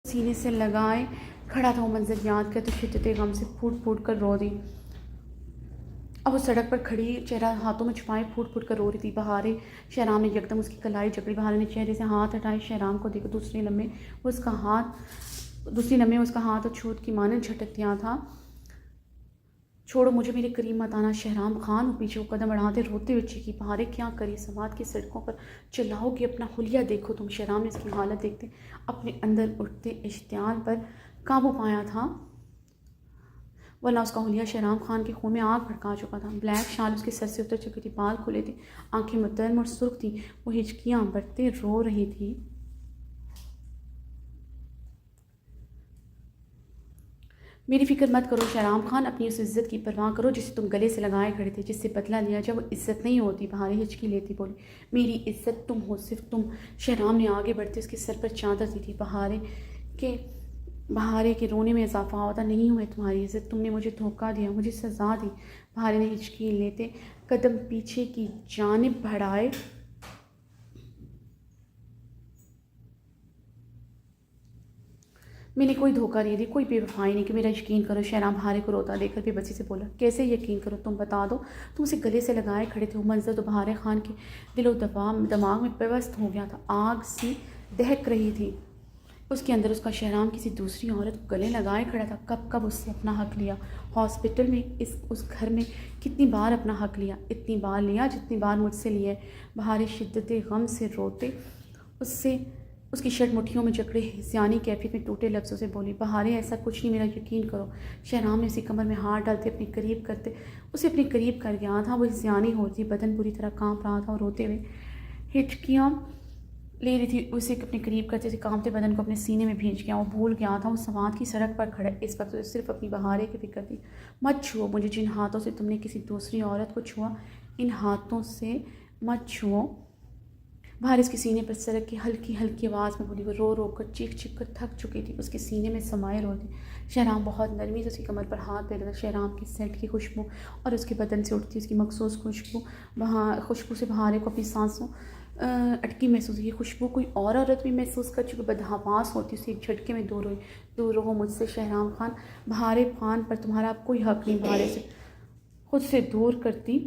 सीने से लगाए खड़ा था। वो मंजर याद कर तो शिद्दत गम से फूट फूट कर रो दी। अब वो सड़क पर खड़ी चेहरा हाथों में छुपाए फूट फूट कर रो रही थी। बहारे शहराम ने यकदम उसकी कलाई जकड़ी। बहारे ने चेहरे से हाथ हटाए, शहराम को देखा। दूसरी लम्हे उसका हाथ और छूत की माने झटक दिया था। छोड़ो मुझे, मेरे करीब मत आना। शहराम खान वो पीछे को कदम बढ़ाते रोते हुए चीखी। बहारे क्या करी, समाज की सड़कों पर चलाओगी, अपना हुलिया देखो तुम। शहराम ने इसकी हालत देखते अपने अंदर उठते इश्तियाल पर काबू पाया था, वरना उसका हुलिया शहराम खान के खून में आग भड़का चुका था। ब्लैक शाल उसके सर से उतर चुकी थी, बाल खुले थे, आंखें मुतर्म और सुर्ख थी। वो हिचकियाँ बरते रो रही थी। मेरी फिक्र मत करो शहराम खान, अपनी उस इज़्ज़त की परवाह करो जिसे तुम गले से लगाए खड़े थे, जिससे बदला लिया जब वो इज़्ज़त नहीं होती। बहारे हिचकी लेती बोली, मेरी इज़्ज़त तुम हो, सिर्फ तुम। शहराम ने आगे बढ़ते उसके सर पर चादर दी थी। बहारे के रोने में इजाफा होता, नहीं हुए तुम्हारी इज़्ज़त, तुमने मुझे धोखा दिया, मुझे सज़ा दी। बहारे ने हिचकी लेते कदम पीछे की जानिब बढ़ाए। मैंने कोई धोखा नहीं दी, कोई बेवफाई नहीं कि मेरा यकीन करो। शहराम बहारे को रोता देखकर बेबसी से बोला, कैसे यकीन करो, तुम बता दो। तुम उसे गले से लगाए खड़े थे। वो मंजर तो बहारे खान के दिलो दिमाग में पेवस्त हो गया था। आग सी दहक रही थी उसके अंदर। उसका शहराम किसी दूसरी औरत को गले लगाए खड़ा था। कब कब उससे अपना हक लिया। हॉस्पिटल में, उस घर में कितनी बार अपना हक लिया। इतनी बार लिया जितनी बार मुझसे लिए। बहारे शिद्दत गम से रोते उसकी शर्ट मुट्ठियों में जकड़े सियानी कैफियत में टूटे लफ्ज़ों से बोली, बहारे ऐसा कुछ नहीं, मेरा यकीन करो। शहराम ने उसी कमर में हाथ डालते उसे अपने करीब कर गया था। वो सियानी होती, बदन पूरी तरह कांप रहा था और रोते हुए हिचकियाँ ले रही थी। उसे अपने करीब करते थे, कांपते बदन को अपने सीने में भींच गया। वो भूल गया था वो समाज की सड़क पर खड़ा। इस वक्त उसे सिर्फ अपनी बहारे की फिक्र थी। मत छुओ मुझे, जिन हाथों से तुमने किसी दूसरी औरत को छुआ, इन हाथों से मत छुओ। बाहर इसके सीने पर सरक की हल्की हल्की आवाज़ में बोली। वो रो रो कर चीख कर थक चुकी थी, उसके सीने में समाये रो थी। शहराम बहुत नरमी से उसकी कमर पर हाथ दे रहा था। शहराम की सेंट की खुशबू और उसके बदन से उठती उसकी मखसूस खुशबू से बहारे को अपनी सांसों अटकी महसूस हुई। खुशबू कोई और औरत भी महसूस कर चुकी, बदहवास होती। उसे एक झटके में दूर रहो मुझसे शहराम खान। बहारे खान पर तुम्हारा कोई हक नहीं। बहारे से खुद से दूर करती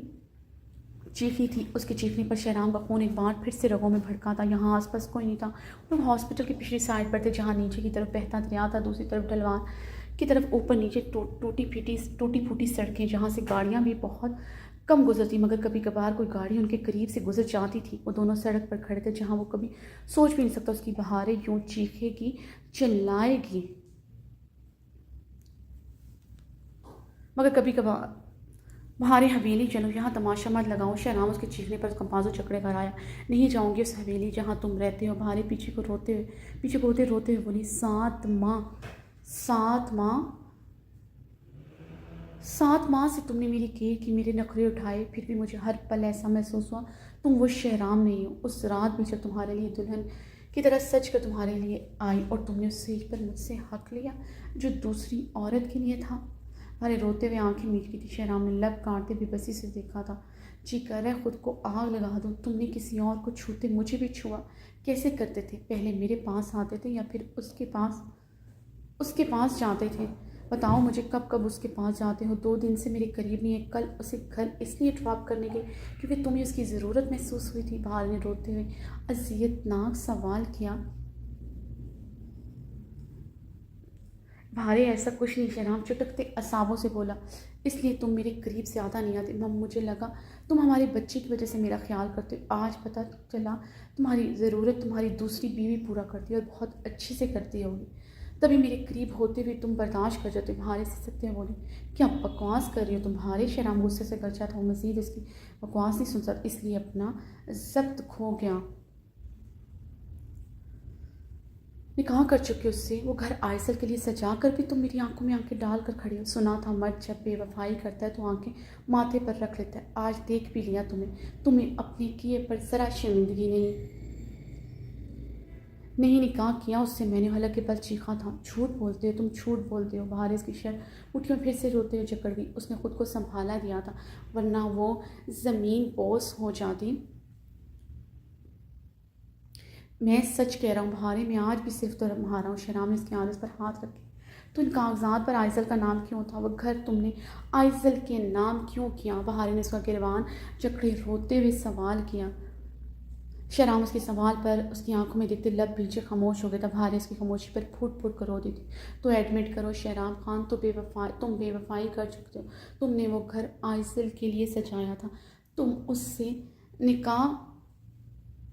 चीखी थी। उसके चीखने पर शहराम का खून एक बार फिर से रगों में भड़का था। यहाँ आसपास कोई नहीं था। लोग हॉस्पिटल की पिछली साइड पर थे, जहाँ नीचे की तरफ बहता दरिया था, दूसरी तरफ ढलवान की तरफ ऊपर नीचे टूटी फूटी सड़कें, जहाँ से गाड़ियाँ भी बहुत कम गुजरती, मगर कभी कभार कोई गाड़ी उनके करीब से गुजर जाती थी। वो दोनों सड़क पर खड़े थे, जहाँ वो कभी सोच भी नहीं सकता उसकी बहारें यूँ चीखेगी, चिल्लाएगी। मगर कभी कभार बहारे हवेली चलो, यहाँ तमाशा मत लगाओ। शहराम उसके चीखने पर उसका बाजू चकड़े कर आया। नहीं जाऊँगी उस हवेली जहाँ तुम रहते हो। बहारे पीछे को रोते हुए बोली, 7 माह से तुमने मेरी केयर की, मेरे नखरे उठाए, फिर भी मुझे हर पल ऐसा महसूस हुआ तुम वो शहराम नहीं हो। उस रात भी जब तुम्हारे लिए दुल्हन की तरह सच कर तुम्हारे लिए आई और तुमने उस स्टेज पर मुझसे हक लिया जो दूसरी औरत के लिए था। अरे रोते हुए आंखें मीच रही थी। शहराम ने लब काटते बेबसी से देखा था। जी कर रहा है खुद को आग लगा दूँ। तुमने किसी और को छूते मुझे भी छुआ। कैसे करते थे? पहले मेरे पास आते थे या फिर उसके पास जाते थे? बताओ मुझे, कब कब उसके पास जाते हो? 2 दिन से मेरे करीब नहीं है। कल उसे घर इसलिए ड्रॉप करने के क्योंकि तुम्हें उसकी ज़रूरत महसूस हुई थी। बाहर ने रोते हुए अजियतनाक सवाल किया। भारे ऐसा कुछ नहीं। शहराम चुटकते असाबों से बोला, इसलिए तुम मेरे करीब से ज़्यादा नहीं आते। मम, मुझे लगा तुम हमारे बच्चे की वजह से मेरा ख्याल करते हो। आज पता चला तुम्हारी ज़रूरत तुम्हारी दूसरी बीवी पूरा करती है और बहुत अच्छे से करती होगी। तभी मेरे करीब होते हुए तुम बर्दाश्त कर जाते। भारे से सत्य बोली, क्या बकवास कर रही हो तुम? भारे शहराम गुस्से से गरजा था। वो मज़ीद इसकी बकवास नहीं सुन सकता, इसलिए अपना जब्त खो गया। निकाह कर चुके उससे, वो घर आयसल के लिए सजा कर भी तुम मेरी आंखों में आंखें डाल कर खड़ी हो। सुना था मर्द जब बेवफाई करता है तो आंखें माथे पर रख लेता है। आज देख भी लिया तुम्हें अपने किए पर ज़रा शर्मिंदगी नहीं निकाह किया उससे मैंने। हालांकि बल चीखा था, झूठ बोलते हो तुम, झूठ बोलते हो। बाहर इसकी शर्ट मुट्ठियों फिर से रोते हुए जकड़ गई। उसने खुद को संभाला दिया था, वरना वो ज़मीन बोस हो जाती। मैं सच कह रहा हूँ बहारे, मैं आज भी सिर्फ तुम्हारा हूँ। शहराम ने इसके आलस पर हाथ रखे। तो इन कागजात पर आइजल का नाम क्यों था? वो घर तुमने आइजल के नाम क्यों किया? बहारे ने उसका गिरबान जकड़े रोते हुए सवाल किया। शहराम उसके सवाल पर उसकी आंखों में देखते लब पीछे खामोश हो गया था। बहारे उसकी खामोशी पर फूट फूट कर रो दी थी। तो एडमिट करो शहराम खान, तो तुम बेवफाई कर चुके हो। तुमने वो घर आइजल के लिए सजाया था, तुम उससे निकाह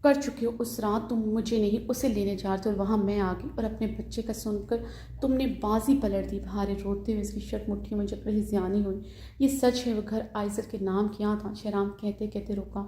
कर चुके हो। उस रात तुम मुझे नहीं उसे लेने जा रहे थे और वहाँ मैं आ गई और अपने बच्चे का सुनकर तुमने बाजी पलट दी। बहारे रोते हुए उसकी शर्ट मुट्ठियों में जब रही ज़ियानी हुई। ये सच है, वो घर आइजल के नाम किया था। शहराम कहते कहते रुका।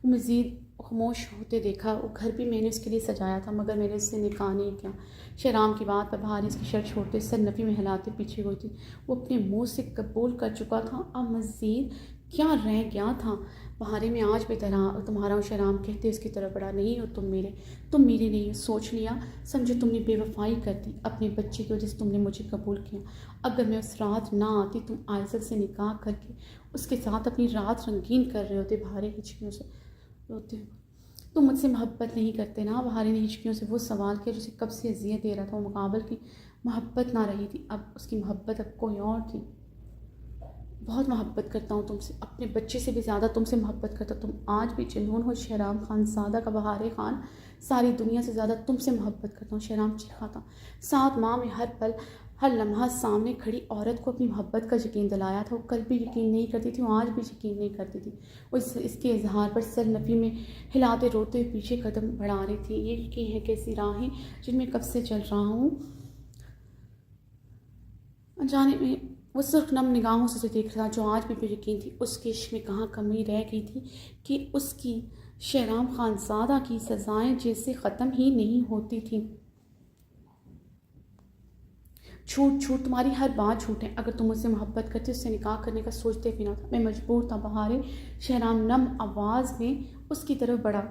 वो मज़ीद खामोश होते देखा। वो घर भी मैंने उसके लिए सजाया था, मगर मैंने उससे निकाह नहीं किया। शहराम की बात पर बहारे उसकी शर्ट छोड़ते सर नफ़ी में हिलाते पीछे हुई थी। वो अपने मुँह से कबूल कर चुका था, अब मज़ीद क्या रह गया था? बहारे में आज भी तुम्हारा हूँ। शहराम कहते उसकी तरफ बढ़ा। नहीं हो तुम मेरे नहीं हो। सोच लिया, समझो तुमने बेवफाई कर दी। अपने बच्चे की वजह से तुमने मुझे कबूल किया। अगर मैं उस रात ना आती, तुम आइजल से निकाह करके उसके साथ अपनी रात रंगीन कर रहे होते। बहारे हिचकियों से रोते हुए, तुम मुझसे मोहब्बत नहीं करते ना? बहारे ने हिचकियों से वो सवाल किया जिसे कब से अजियत दे रहा था। वो मुकाबल की मोहब्बत ना रही थी, अब उसकी मोहब्बत अब कोई और थी। बहुत मोहब्बत करता हूँ तुमसे, अपने बच्चे से भी ज़्यादा तुमसे मोहब्बत करता। तुम आज भी जुनून हो शहराम खान ज़ादा का। बहारे खान, सारी दुनिया से ज़्यादा तुमसे मोहब्बत करता हूँ। शहराम चीखा था। 7 माह में हर पल हर लम्हा सामने खड़ी औरत को अपनी मोहब्बत का यकीन दिलाया था। वो कल भी यकीन नहीं करती थी, वो आज भी यकीन नहीं करती थी। वो इसके इजहार पर सर नफ़ी में हिलाते रोते हुए पीछे कदम बढ़ा रही थी। ये की है कैसी राहें जिनमें कब से चल रहा हूँ, अनजाने में। वो सिर्फ नम निगाहों से उसे देख रहा था। जो आज भी बेयकीन थी, उसके इश्क में कहाँ कमी रह गई थी कि उसकी शहराम खानज़ादा की सज़ाएं जैसे ख़त्म ही नहीं होती थी। झूठ झूठ, तुम्हारी हर बात झूठ है। अगर तुम मुझसे मोहब्बत करते, उससे निकाह करने का सोचते भी ना था। मैं मजबूर था बहारे। शहराम नम आवाज़ में उसकी तरफ बढ़ा।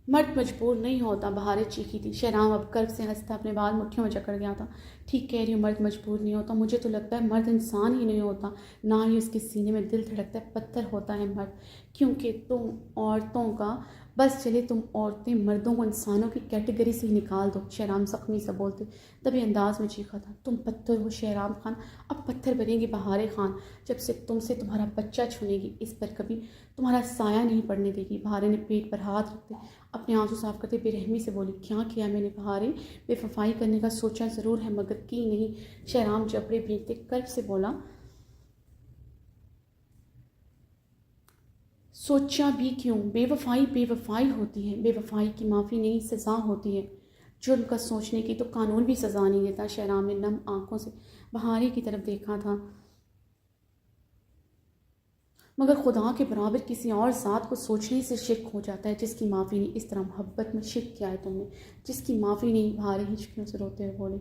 मर्द मजबूर नहीं होता, बहारे चीखी थी। शहराम अब कर्ब से हंसता अपने बाल मुट्ठियों में जकड़ गया था। ठीक कह रही हूँ, मर्द मजबूर नहीं होता। मुझे तो लगता है मर्द इंसान ही नहीं होता, ना ही उसके सीने में दिल धड़कता है, पत्थर होता है मर्द। क्योंकि तुम औरतों का बस चले, तुम औरतें मर्दों को इंसानों की कैटेगरी से ही निकाल दो। शहराम ज़ख्मी सा बोलते तभी अंदाज में चीखा था। तुम पत्थर हो शहराम खान, अब पत्थर बनेगी बहारे खान जब से तुमसे तुम्हारा बच्चा छूनेगी। इस पर कभी तुम्हारा साया नहीं पड़ने देगी। बहारे ने पेट पर हाथ रखते अपने आंसू साफ करते बेरहमी से बोली, क्या किया मैंने बहारे? बेवफाई करने का सोचा ज़रूर है, मगर की नहीं। शहराम जबड़े भीगते कर्ब से बोला, सोचा भी क्यों? बेवफाई बेवफाई होती है। बेवफाई की माफ़ी नहीं, सज़ा होती है। जुर्म का सोचने की तो कानून भी सज़ा नहीं देता। शहराम ने नम आंखों से बहारे की तरफ देखा था। मगर खुदा के बराबर किसी और ज़ात को सोचने से शिरक हो जाता है, जिसकी माफ़ी नहीं। इस तरह मोहब्बत में शिरक किया है तुमने, जिसकी माफ़ी नहीं। बहारे हिचकियों से रोते हुए बोले,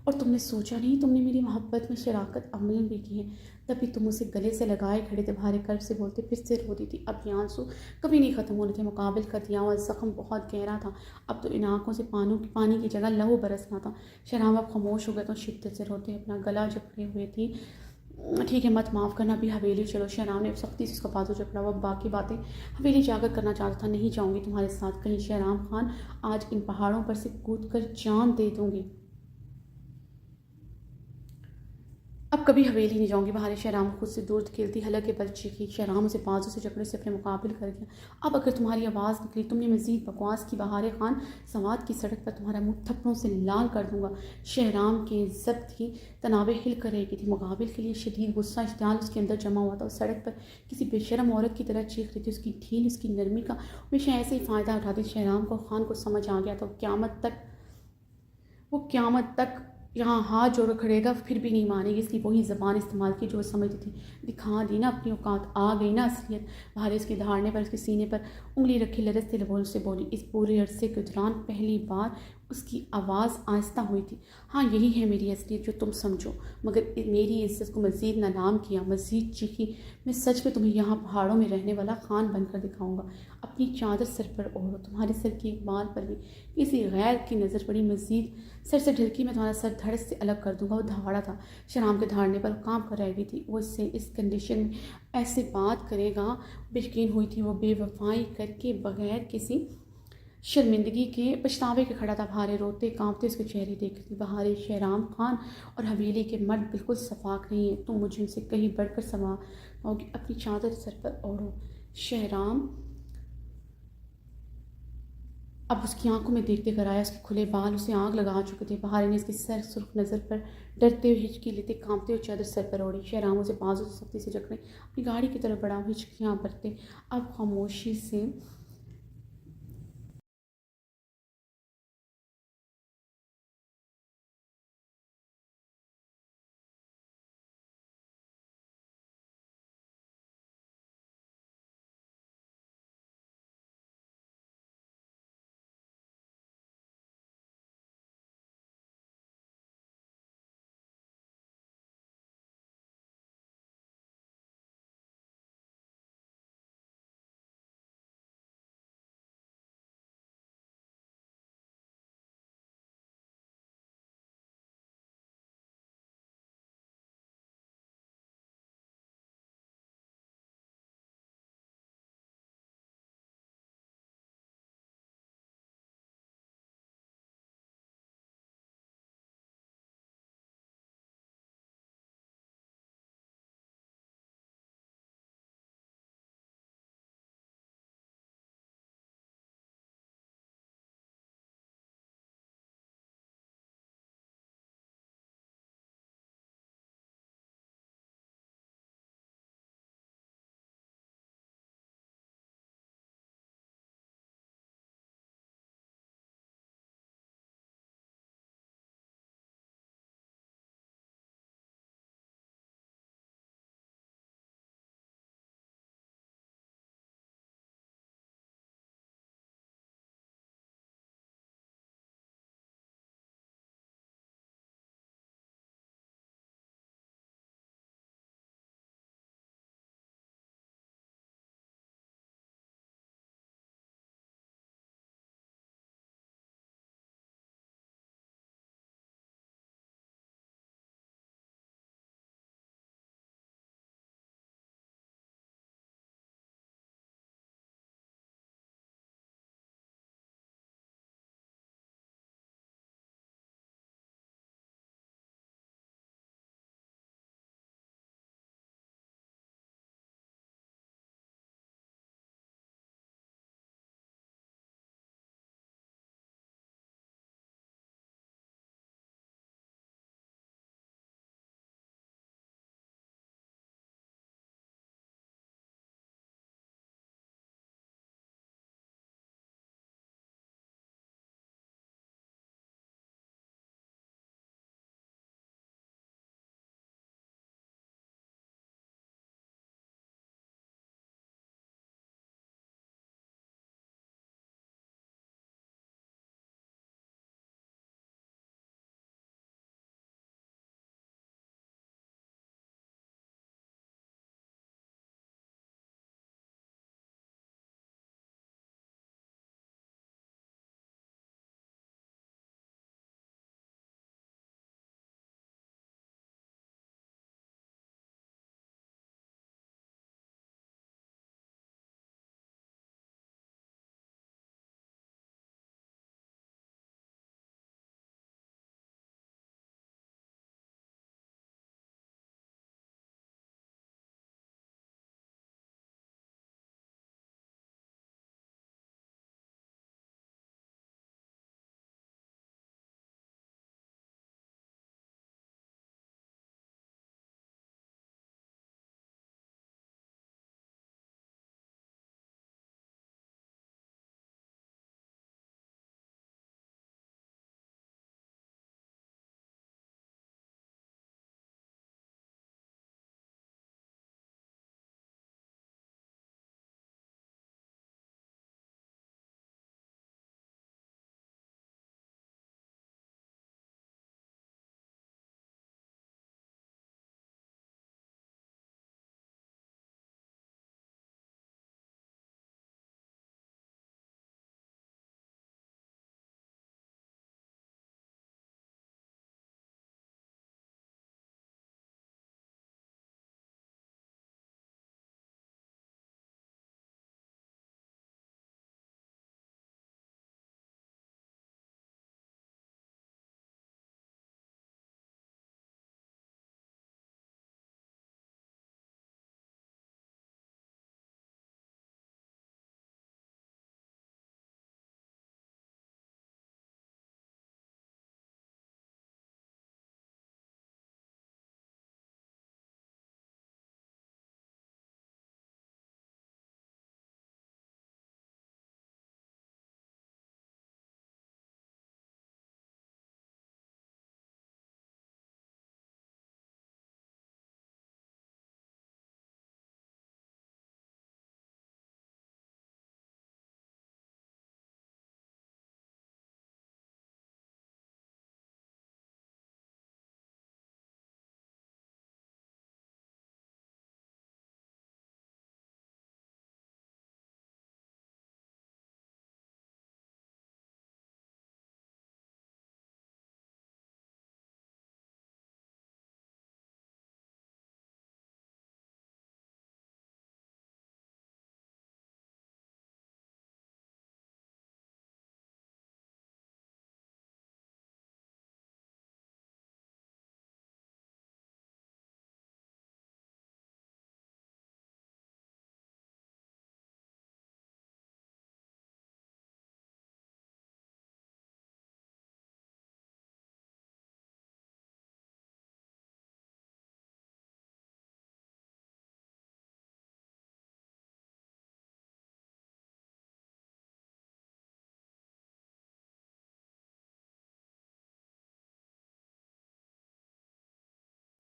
और तुमने सोचा नहीं, तुमने मेरी मोहब्बत में शराकत अमल भी की है, तभी तुम उसे गले से लगाए खड़े थे। भारे कर्ब से बोलते फिर से रोती थी। अब ये आंसू कभी नहीं ख़त्म होने थे। मुकाबिल का दिया हुआ ज़ख्म बहुत गहरा था। अब तो इन आँखों से पानी की जगह लहू बरसना था। शहराम अब खामोश हो गया तो शिद्दत से रोते अपना गला जकड़े हुए थी। ठीक है, मत माफ़ करना, भी हवेली चलो। शहराम ने सख्ती से उसका बाजू जकड़ा। वह बाकी बातें हवेली जाकर करना चाहता था। नहीं जाऊँगी तुम्हारे साथ कहीं शहराम खान, आज इन पहाड़ों पर से कूद कर जान दे दूँगी। अब कभी हवेली नहीं जाऊंगी। बहारे शहराम खुद से दूर खेलती हलक के बल चीखी। शहराम उसे बाजू से जकड़े से अपने मुकाबिल कर गया। अब अगर तुम्हारी आवाज़ निकली, तुमने मज़ीद बकवास की, बहारे खान सवाद की सड़क पर तुम्हारा मुँह थप्पड़ों से लाल कर दूंगा। शहराम के जब्त की तनावे हिल कर रह गई थी। मुकाबिल के लिए शदीद गुस्सा इश्तियाल उसके अंदर जमा हुआ था। उस सड़क पर किसी बेशरम औरत की तरह चीख रही थी। उसकी ढील, उसकी नरमी का हमेशा ऐसे ही फ़ायदा उठाती। शहराम को खान को समझ आ गया था वो क़यामत तक यहाँ हाथ जोड़ खड़ेगा, फिर भी नहीं मानेगी। इसलिए वही ज़बान इस्तेमाल की जो समझती थी। दिखा दी ना अपनी औकात, आ गई ना असलियत। बहारे इसके दहाड़ने पर उसके सीने पर उंगली रखी लरजते लबों से बोली, इस पूरे अरसे के दौरान पहली बार उसकी आवाज़ आहिस्ता हुई थी। हाँ, यही है मेरी असलियत जो तुम समझो, मगर मेरी इज़्ज़त को मज़ीद नादाम किया, मज़ीद चीखी। मैं सच में तुम्हें यहाँ पहाड़ों में रहने वाला खान बनकर दिखाऊंगा। अपनी चादर सर पर ओढ़ो, तुम्हारे सर की एक बाल पर भी किसी गैर की नज़र पड़ी, मज़ीद सर से ढलकी, मैं तुम्हारा सर धड़ से अलग कर दूंगा। वो धाड़ा था, शराम के धाड़ने पर काँप कर रह गई थी। वो इससे इस कंडीशन में ऐसे बात करेगा, बेयकीन हुई थी। वो बेवफाई करके बगैर किसी शर्मिंदगी के, पछतावे के खड़ा था। भारे रोते कांपते उसके चेहरे देख रही थी। बहारे शहराम खान और हवेली के मर्द बिल्कुल सफाक नहीं है, तुम मुझे उनसे कहीं बढ़कर समा पाओगी। अपनी चादर सर पर ओढ़ो। शहराम अब उसकी आंखों में देखते कर आया। उसके खुले बाल उसे आग लगा चुके थे। बहारे ने इसकी सर सुर्ख नज़र पर डरते हुए हिचकी लेते कांपते हुए चादर सर पर ओढ़ी। शहराम उसे बाजू से सख्ती से जकड़े अपनी गाड़ी की तरफ बढ़ा, हिचकियाँ भरते अब खामोशी से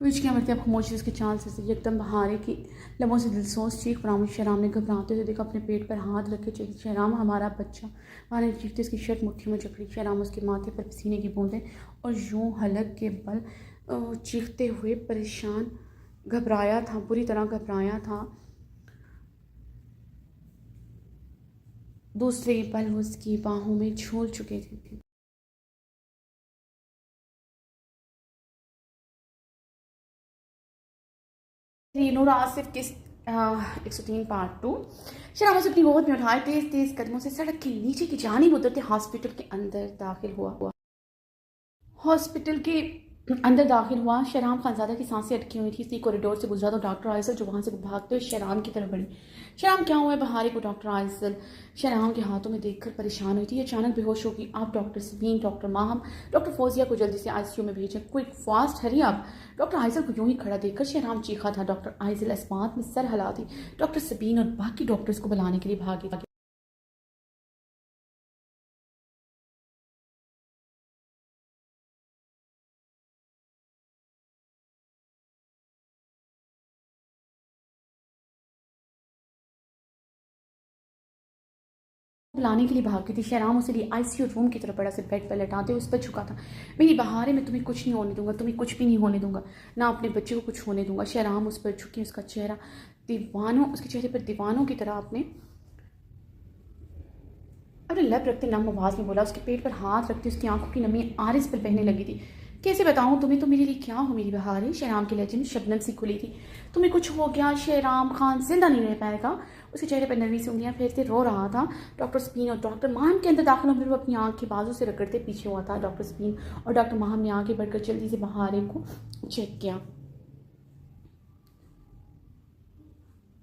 विच क्या मरते अब खामोशी उसके चांद से एकदम बहारे की लबों से दिलसोज चीख बरामद। शहराम ने घबराते हुए देखा, अपने पेट पर हाथ रखे चली। शहराम, हमारा बच्चा। वहाँ चीखते उसकी शर्ट मुट्ठी में जकड़ी। शहराम उसके माथे पर पसीने की बूंदें और यूं हलक के बल चीखते हुए परेशान घबराया था, बुरी तरह घबराया था। दूसरे पल उसकी बाहों में झूल चुके थे। नूर आसिफ किस 103 पार्ट 2। शराब उसे अपनी गोद में उठाए तेज तेज कदमों से सड़क के नीचे की जानिब उतरते हॉस्पिटल के अंदर दाखिल हुआ। हॉस्पिटल के अंदर दाखिल हुआ। शहराम खानजादा की सांसें अटकी हुई थी। इसी कॉरिडोर से गुजरा तो डॉक्टर आयसल जो वहाँ से भागते हुए शहराम की तरफ बढ़ी। शहराम, क्या हुआ है? बहारी को डॉक्टर आयसल शहराम के हाथों में देखकर परेशान हुई थी। अचानक बेहोश होगी। आप doctor Sabeen, doctor Maham, doctor Fauzia को जल्दी से आईसीयू में भेजें। क्विक फास्ट हरी आप। डॉक्टर आयसल को यूं ही खड़ा देखकर शहराम चीखा था। डॉक्टर आयसल अस्मात में सर हिला दी। डॉक्टर सबीन और बाकी डॉक्टर्स को बुलाने के लिए भागी। बुलाने के लिए भाग गई थी। शहराम उसे लिए आईसीयू रूम की तरफ बड़ा से बेड पर लेटाते उस पर झुका था। मेरी बहारे, मैं तुम्हें कुछ नहीं होने दूंगा, तुम्हें कुछ भी नहीं होने दूंगा, ना अपने बच्चे को कुछ होने दूंगा। शहराम उस पर झुकी, उसका चेहरा दीवानों उसके चेहरे पर दीवानों की तरह अपने अपने लब रखते नम आवाज में बोला। उसके पेट पर हाथ रखते उसकी आंखों की नमी आरिस पर बहने लगी थी। कैसे बताऊं तुम्हें, तो मेरे लिए क्या हो मेरी बहारें? शहराम के लहजे में शबनम सी खुली थी। तुम्हें कुछ हो गया, शहराम खान जिंदा नहीं रह पाएगा। उसके चेहरे पर नरमी से उंगलियां फेरते रो रहा था। डॉक्टर स्पीन और डॉक्टर माहम के अंदर दाखिल होकर वो अपनी आंख के बाजू से रगड़ते पीछे हुआ था। डॉक्टर स्पीन और डॉक्टर माहम ने आगे बढ़कर जल्दी से बहारे को चेक किया।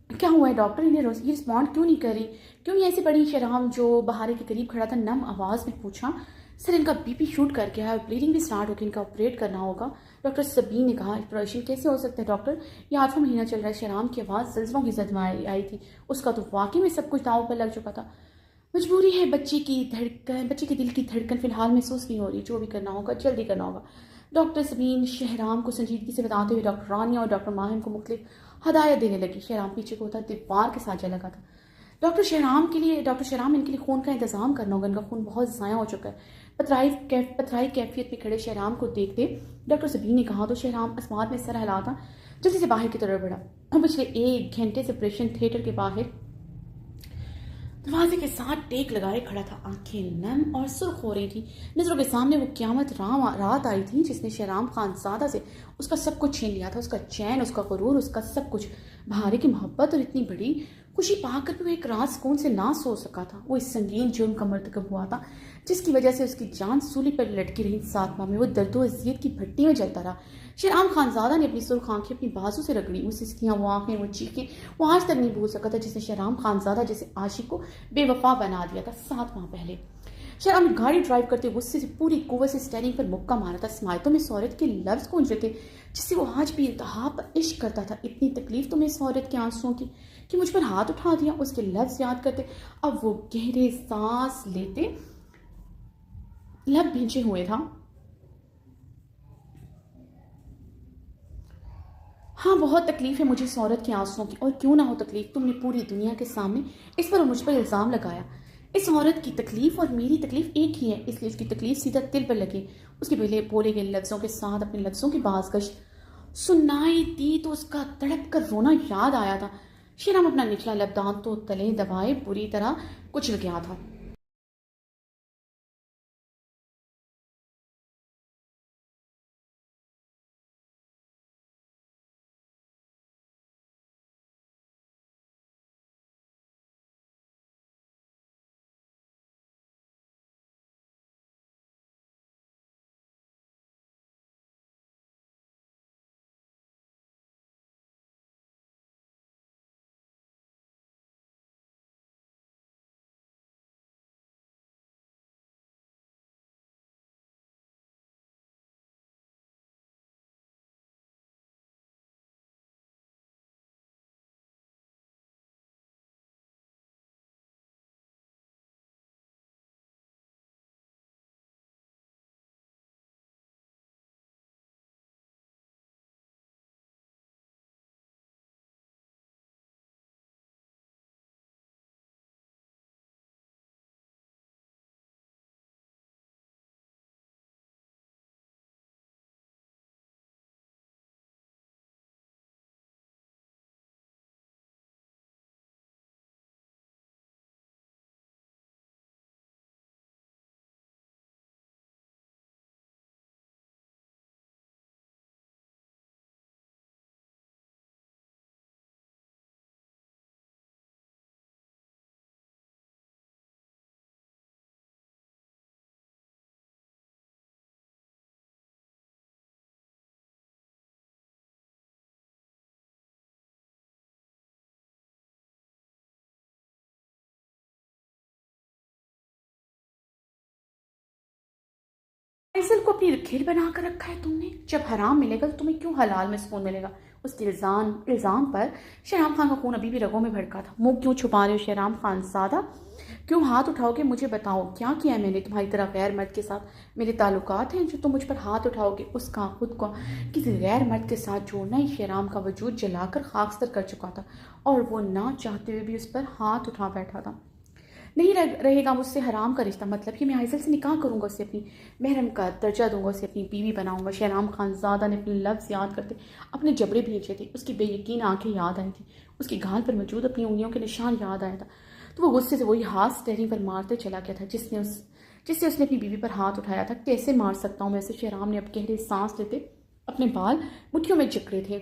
क्या हुआ है डॉक्टर? इन्हें ये रिस्पॉन्ड क्यों नहीं कर रही, क्यों नहीं ऐसी पड़ी? शहराम जो बहारे के करीब खड़ा था नम आवाज़ में पूछा। सर, इनका बीपी शूट कर गया है और ब्लीडिंग भी स्टार्ट होकर इनका ऑपरेट करना होगा। डॉक्टर सबीन ने कहा। ऑपरेशन कैसे हो सकता है डॉक्टर? ये 8वां महीना चल रहा है। शहराम की आवाज़ जज्बों की जद में आई थी। उसका तो वाकई में सब कुछ दांव पर लग चुका था। मजबूरी है, बच्चे की धड़कन, बच्चे के दिल की धड़कन फिलहाल महसूस नहीं हो रही। जो भी करना होगा जल्दी करना होगा। डॉक्टर सबीन शहराम को संजीदगी से बताते हुए डॉक्टर रानिया और डॉक्टर माहिम को मुख्तलिफ हदायत देने लगी। शहराम पीछे को होता दीवार के साथ जा लगा था। डॉक्टर शहराम, इनके लिए खून का इंतजाम करना होगा, इनका खून बहुत ज़ाया हो चुका है। पथराई कैफियत में खड़े शहराम को देखते डॉक्टर सबीन ने कहा तो शहराम अस्मात में सर हिला था, जल्दी से बाहर की तरफ बढ़ा। और पिछले 1 घंटे से ऑपरेशन थिएटर के बाहर दरवाजे के साथ टेक लगाए खड़ा था। आंखें नम और सुर्ख हो रही थी। नजरों के सामने वो क्यामत रात आई थी जिसने शहराम खानजादा से उसका सब कुछ छीन लिया था, उसका चैन, उसका गुरूर, उसका सब कुछ। बहारे की मोहब्बत और इतनी बड़ी खुशी पाकर भी वो एक रात सुकून से ना सो सका था। वो इस संगीन जुर्म का मर्तकब हुआ था जिसकी वजह से उसकी जान सूली पर लटकी रही। 7 माह में वो दर्दो अजियत की भट्टी में जलता रहा। शहराम खानजादा ने अपनी सुर्ख आंखें अपनी बाजू से रगड़ी। वो सिसकियां, वो आंखें, वो चीखें वो आज तक नहीं भूल सका था जिसने शहराम खानजादा जैसे आशिक को बेवफा बना दिया था 7 माह पहले। शहराम ने गाड़ी ड्राइव करते गुस्से से पूरी कुव्वत से स्टेयरिंग पर मुक्का मारा था। स्मायतों में इस औरत के लफ्ज गूंज रहे थे जिससे वो आज भी इंतहा पर इश्क करता था। इतनी तकलीफ तुम्हें इस औरत के आंसुओं की कि मुझ पर हाथ उठा दिया। उसके लफ्ज याद करते अब वो गहरे सांस लेते लब भींचे हुए था। हाँ, बहुत तकलीफ है मुझे इस औरत की आंसुओं की। और क्यों ना हो तकलीफ, तुमने पूरी दुनिया के सामने इस पर और मुझ पर इल्ज़ाम लगाया। इस औरत की तकलीफ और मेरी तकलीफ एक ही है, इसलिए उसकी तकलीफ सीधा दिल पर लगी। उसके बोले गए लफ्ज़ों के साथ अपने लफ्ज़ों की बाजगश सुनाई दी तो उसका तड़प कर रोना याद आया था। शेराम अपना निचला लब दांतों तले दबाए बुरी तरह कुचल गया था। फैसल को अपनी खेल बना कर रखा है तुमने। जब हराम मिलेगा तो तुम्हें क्यों हलाल में सुकून मिलेगा। उसके इल्ज़ाम इल्ज़ाम पर शहराम खान का खून अभी भी रगों में भड़का था। मुंह क्यों छुपा रहे हो शहराम खान ज़्यादा, क्यों हाथ उठाओगे। मुझे बताओ क्या किया है मैंने तुम्हारी तरह गैर मर्द के साथ। मेरे ताल्लुकात हैं जो तुम मुझ पर हाथ उठाओगे। उसका खुद को किसी गैर मर्द के साथ जोड़ना ही शहराम का वजूद जलाकर खाकस्तर कर चुका था और वो ना चाहते हुए भी उस पर हाथ उठा बैठा था। नहीं रहेगा मुझसे हराम का रिश्ता, मतलब कि मैं आइसल से निकाह करूंगा, उसे अपनी महरम का दर्जा दूंगा, उसे अपनी बीवी बनाऊंगा। शहराम खान ज़ादा ने अपने लफ्ज़ याद करते अपने जबड़े भेजे थे। उसकी बेयकीन आंखें याद आई थी। उसकी गाल पर मौजूद अपनी उंगलियों के निशान याद आया था। तो वो गुस्से से वही हाथ स्टेयरिंग पर मारते चला गया था जिससे उसने अपनी बीवी पर हाथ उठाया था। कैसे मार सकता हूँ मैं उसे। शहराम ने अब गहरे सांस लेते अपने बाल मुट्ठियों में जकड़े थे।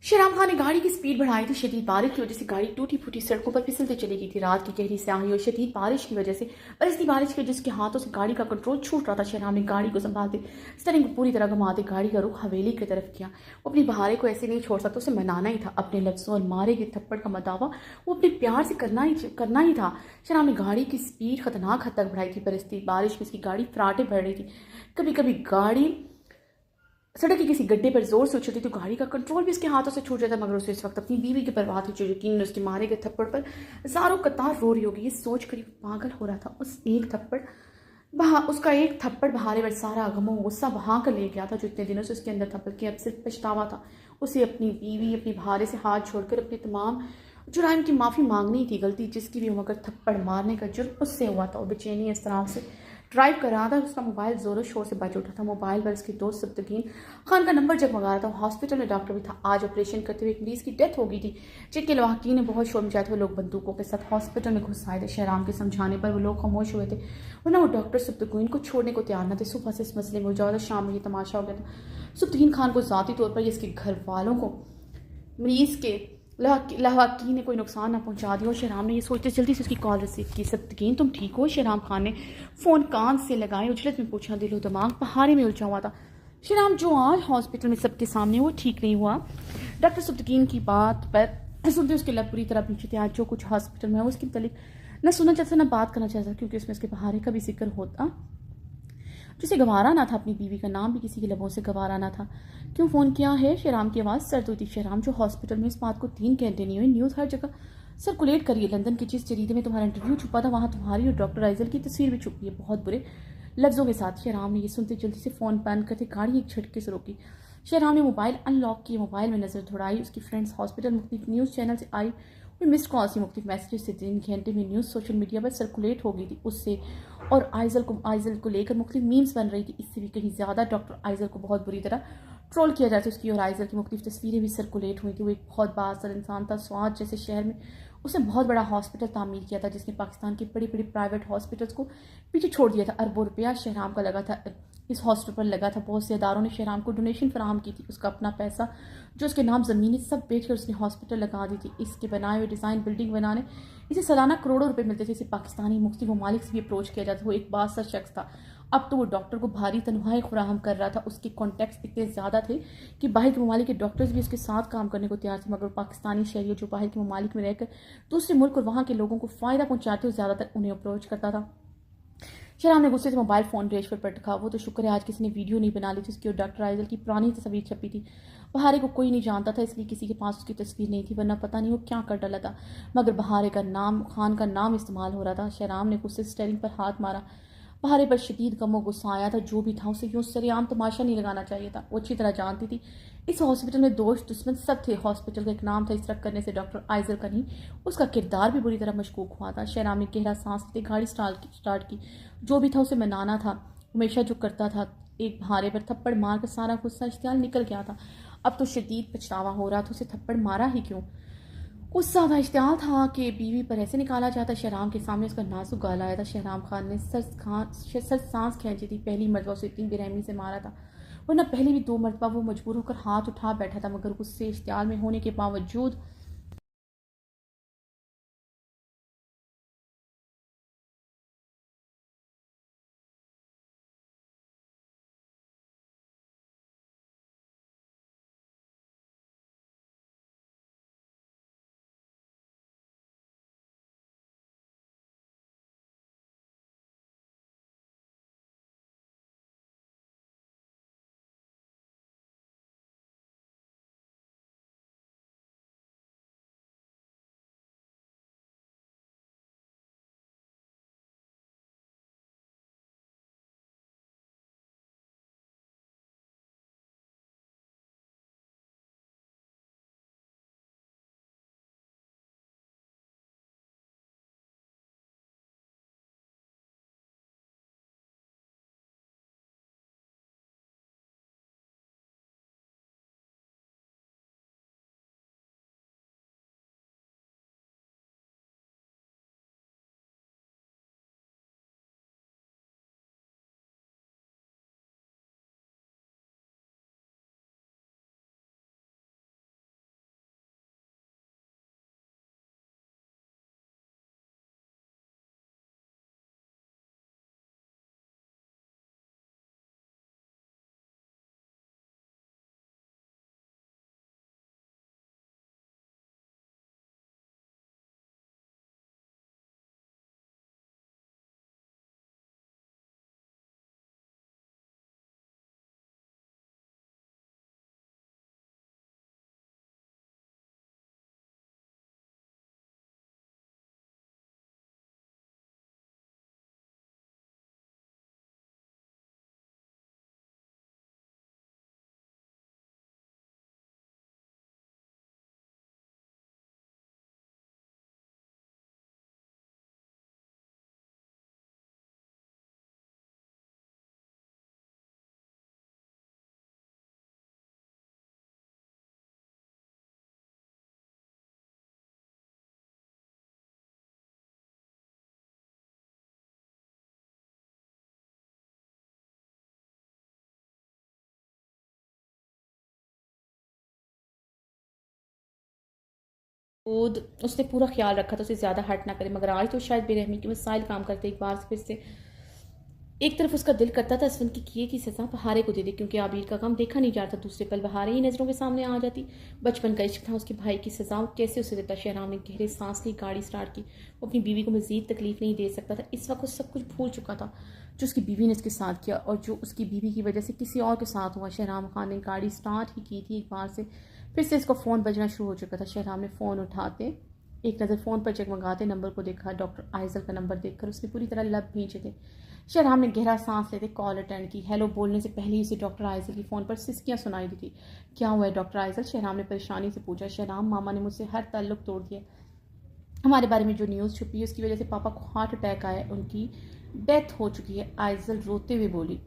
शहराम खान ने गाड़ी की स्पीड बढ़ाई थी। शदीद बारिश की वजह से गाड़ी टूटी फूटी सड़कों पर फिसलते चली गई थी। रात की गहरी स्याही और शदीद बारिश की वजह से बरसती बारिश की वजह से उसके हाथों से गाड़ी का कंट्रोल छूट रहा था। शहराम ने गाड़ी को संभालते स्टीयरिंग को पूरी तरह घुमाते गाड़ी का रुख हवेली की तरफ किया। वो अपनी बहारे को ऐसे नहीं छोड़ सकता, उसे मनाना ही था। अपने लफ्ज़ों और मारे गए थप्पड़ का मदावा वो अपने प्यार से करना ही था। शहराम ने गाड़ी की स्पीड खतरनाक हद तक बढ़ाई थी। बरसती बारिश में उसकी गाड़ी फराटे भर रही थी। कभी कभी गाड़ी सड़क के किसी गड्ढे पर जोर से उछलती तो गाड़ी का कंट्रोल भी उसके हाथों से छूट जाता। मगर उसे इस वक्त अपनी बीवी की परवाह थी जो यकीन उसके मारे गए थप्पड़ पर हजारों कतार रो रही होगी। ये सोच कर पागल हो रहा था। उसका एक थप्पड़ बहारे पर सारा गमो गुस्सा बहा कर ले गया था जो इतने दिनों से उसके अंदर था, बल्कि अब सिर्फ पछतावा था। उसे अपनी बीवी अपनी बहारे से हाथ छोड़कर अपने तमाम जुराइम की माफ़ी मांगनी थी। गलती जिसकी भी हो मगर थप्पड़ मारने का जुर्म उससे हुआ था। और बेचैनी इस तरह से ड्राइव कर रहा था। उसका मोबाइल जोरों शोर से बज उठा था। मोबाइल पर उसके दोस्त सब्तगीन खान का नंबर जगमगा रहा था। हॉस्पिटल में डॉक्टर भी था। आज ऑपरेशन करते हुए एक मरीज की डेथ हो गई थी जिनके लवाहकीन ने बहुत शोर मचाया था। वो लोग बंदूकों के साथ हॉस्पिटल में घुस आए थे। शहराम के समझाने पर वो लोग खामोश हुए थे, वरना वो डॉक्टर सब्तगीन को छोड़ने को तैयार न थे। सुबह से इस मसले में उजाला था, शाम में ये तमाशा हो गया था। सब्तगीन खान को ज़ाती तौर पर इसके घर वालों को मरीज के लवाहकी ने कोई नुकसान ना पहुंचा दिया। और शहराम ने ये सोचते जल्दी से उसकी कॉल रिसीव की। सब्तगीन तुम ठीक हो। शहराम खान ने फ़ोन कान से लगाए उजलत में पूछा। दिलो दिमाग पहाड़े में उलझा हुआ था। शहराम जो आज हॉस्पिटल में सबके सामने वो ठीक नहीं हुआ। डॉक्टर सब्तगीन की बात पर सुनते उसके लब पूरी तरह पीछे थे। आज जो कुछ हॉस्पिटल में है उसके मतलब न सुनना चाहता न बात करना चाहता, क्योंकि उसमें उसके बहारे का भी जिक्र होता जिसे गवारा ना था। अपनी बीवी का नाम भी किसी के लबों से गवारा ना था। क्यों फ़ोन किया है। शहराम की आवाज़ सर्द हुई थी। शहराम जो हॉस्पिटल में इस बात को 3 घंटे नहीं हुए, न्यूज़ हर जगह सर्कुलेट करिए। लंदन के जिस जरीदे में तुम्हारा इंटरव्यू छुपा था वहाँ तुम्हारी और डॉक्टर आइजल की तस्वीर भी छुपी है, बहुत बुरे लफ्ज़ों के साथ। शहराम ने ये सुनते जल्दी से फ़ोन बंद करते गाड़ी एक झटके से रोकी। शहराम ने मोबाइल अनलॉक किए, मोबाइल में नज़र दौड़ाई। उसकी फ्रेंड्स हॉस्पिटल मुख्तलिफ न्यूज़ चैनल से आई हुई मिस्ड कॉल से मुख्तलिफ मैसेजेस से 3 घंटे में न्यूज़ सोशल मीडिया पर सर्कुलेट हो गई थी उससे और आइजल को लेकर मुख्तलिफ मीम्स बन रही थी। इससे भी कहीं ज़्यादा डॉक्टर आइजल को बहुत बुरी तरह ट्रोल किया जाता। उसकी और आइजल की मुख्तलिफ तस्वीरें भी सर्कुलेट हुई थी। वो एक बहुत बासर इंसान था। स्वाद जैसे शहर में उसने बहुत बड़ा हॉस्पिटल तामीर किया था जिसने पाकिस्तान के बड़े बड़े प्राइवेट हॉस्पिटल्स को पीछे छोड़ दिया था। अरबों रुपया शहराम का लगा था, इस हॉस्पिटल पर लगा था। बहुत से इदारों ने शहराम को डोनेशन फराहम की थी। उसका अपना पैसा जो उसके नाम ज़मीनें सब बेचकर उसने हॉस्पिटल लगा दी थी। इसके बनाए हुए डिज़ाइन बिल्डिंग बनाने इसे सालाना करोड़ों रुपए मिलते थे। इसे पाकिस्तानी मुख्तलिफ ममालिक से भी अप्रोच किया जाता। वो एक बादशाह शख्स था। अब तो वो डॉक्टर को भारी तनख्वाहें फराहम कर रहा था। उसके कॉन्टैक्ट्स इतने ज़्यादा थे कि बाहर के ममालिक के डॉक्टर्स भी उसके साथ काम करने को तैयार थे। मगर पाकिस्तानी शहरी जो बाहर के ममालिक में रहकर दूसरे मुल्क और वहाँ के लोगों को फ़ायदा पहुँचाते हुए ज़्यादातर उन्हें अप्रोच करता था। शहराम ने गुस्से से मोबाइल फ़ोन रेश पर पटका। वो तो शुक्र है आज किसी ने वीडियो नहीं बना ली थी उसकी और डॉक्टर आइजल की पुरानी तस्वीर छपी थी। बहारे को कोई नहीं जानता था इसलिए किसी के पास उसकी तस्वीर नहीं थी, वरना पता नहीं वो क्या कर डाला था। मगर बहारे का नाम खान का नाम इस्तेमाल हो रहा था। शहराम ने गुस्से से स्टेयरिंग पर हाथ मारा। बहारे पर शदीद गमो गुस्सा आया था। जो भी था उसे यूँ सरेआम तमाशा नहीं लगाना चाहिए था। वो अच्छी तरह जानती थी इस हॉस्पिटल में दोस्त दुश्मन सब थे। हॉस्पिटल का एक नाम था, इस तरह करने से डॉक्टर आइजल का नहीं उसका किरदार भी बुरी तरह मशकूक हुआ था। शहराम ने गहरा सांस लेते गाड़ी स्टार्ट की। जो भी था उसे मनाना था। हमेशा जो करता था एक बहारे पर थप्पड़ मार कर सारा गुस्सा इश्तियाल निकल गया था। अब तो शदीद पछतावा हो रहा था उसे थप्पड़ मारा ही क्यों। गुस्सा था, इश्तियाल था कि बीवी पर ऐसे निकाला जाता। शहराम के सामने उसका नाजुक गाल आया था। शहराम खान ने सर सांस खींची थी। पहली मरतबा उसे इतनी बेरहमी से मारा था, वरना पहले भी 2 मरतबा वो मजबूर होकर हाथ उठा बैठा था। मगर गुस्से इश्तियाल में होने के बावजूद खुद उसने पूरा ख्याल रखा था उसे ज़्यादा हर्ट ना करे, मगर आज तो शायद बेरहमी के मसाइल काम करते एक बार फिर से। एक तरफ उसका दिल करता था असफन की किए की सज़ा बहारे को दे दे, क्योंकि आबिर का काम देखा नहीं जाता, दूसरे पल बहारे ही नज़रों के सामने आ जाती। बचपन का इश्क था उसके भाई की सज़ा कैसे उसे देता। शहराम ने गहरे सांस ली, गाड़ी स्टार्ट की। वो अपनी बीवी को मज़ीद तकलीफ नहीं दे सकता था। इस वक्त वो सब कुछ भूल चुका था जो उसकी बीवी ने उसके साथ किया और जो उसकी बीवी की वजह से किसी और के साथ हुआ। शहराम खान ने गाड़ी स्टार्ट ही की थी एक बार से, फिर से इसका फ़ोन बजना शुरू हो चुका था। शहराम ने फ़ोन उठाते एक नज़र फ़ोन पर जगमगाते नंबर को देखा। डॉक्टर आइजल का नंबर देखकर उसने पूरी तरह लब भींचे थे। शहराम ने गहरा सांस लेते कॉल अटेंड की। हेलो बोलने से पहले ही उसे डॉक्टर आइजल की फ़ोन पर सिसकियाँ सुनाई दी थी। क्या हुआ है डॉक्टर आइजल? शहराम ने परेशानी से पूछा। शहराम, मामा ने मुझसे हर ताल्लुक तोड़ दिया। हमारे बारे में जो न्यूज़ छुपी है उसकी वजह से पापा को हार्ट अटैक आया है, उनकी डेथ हो चुकी है। आइजल रोते हुए बोली।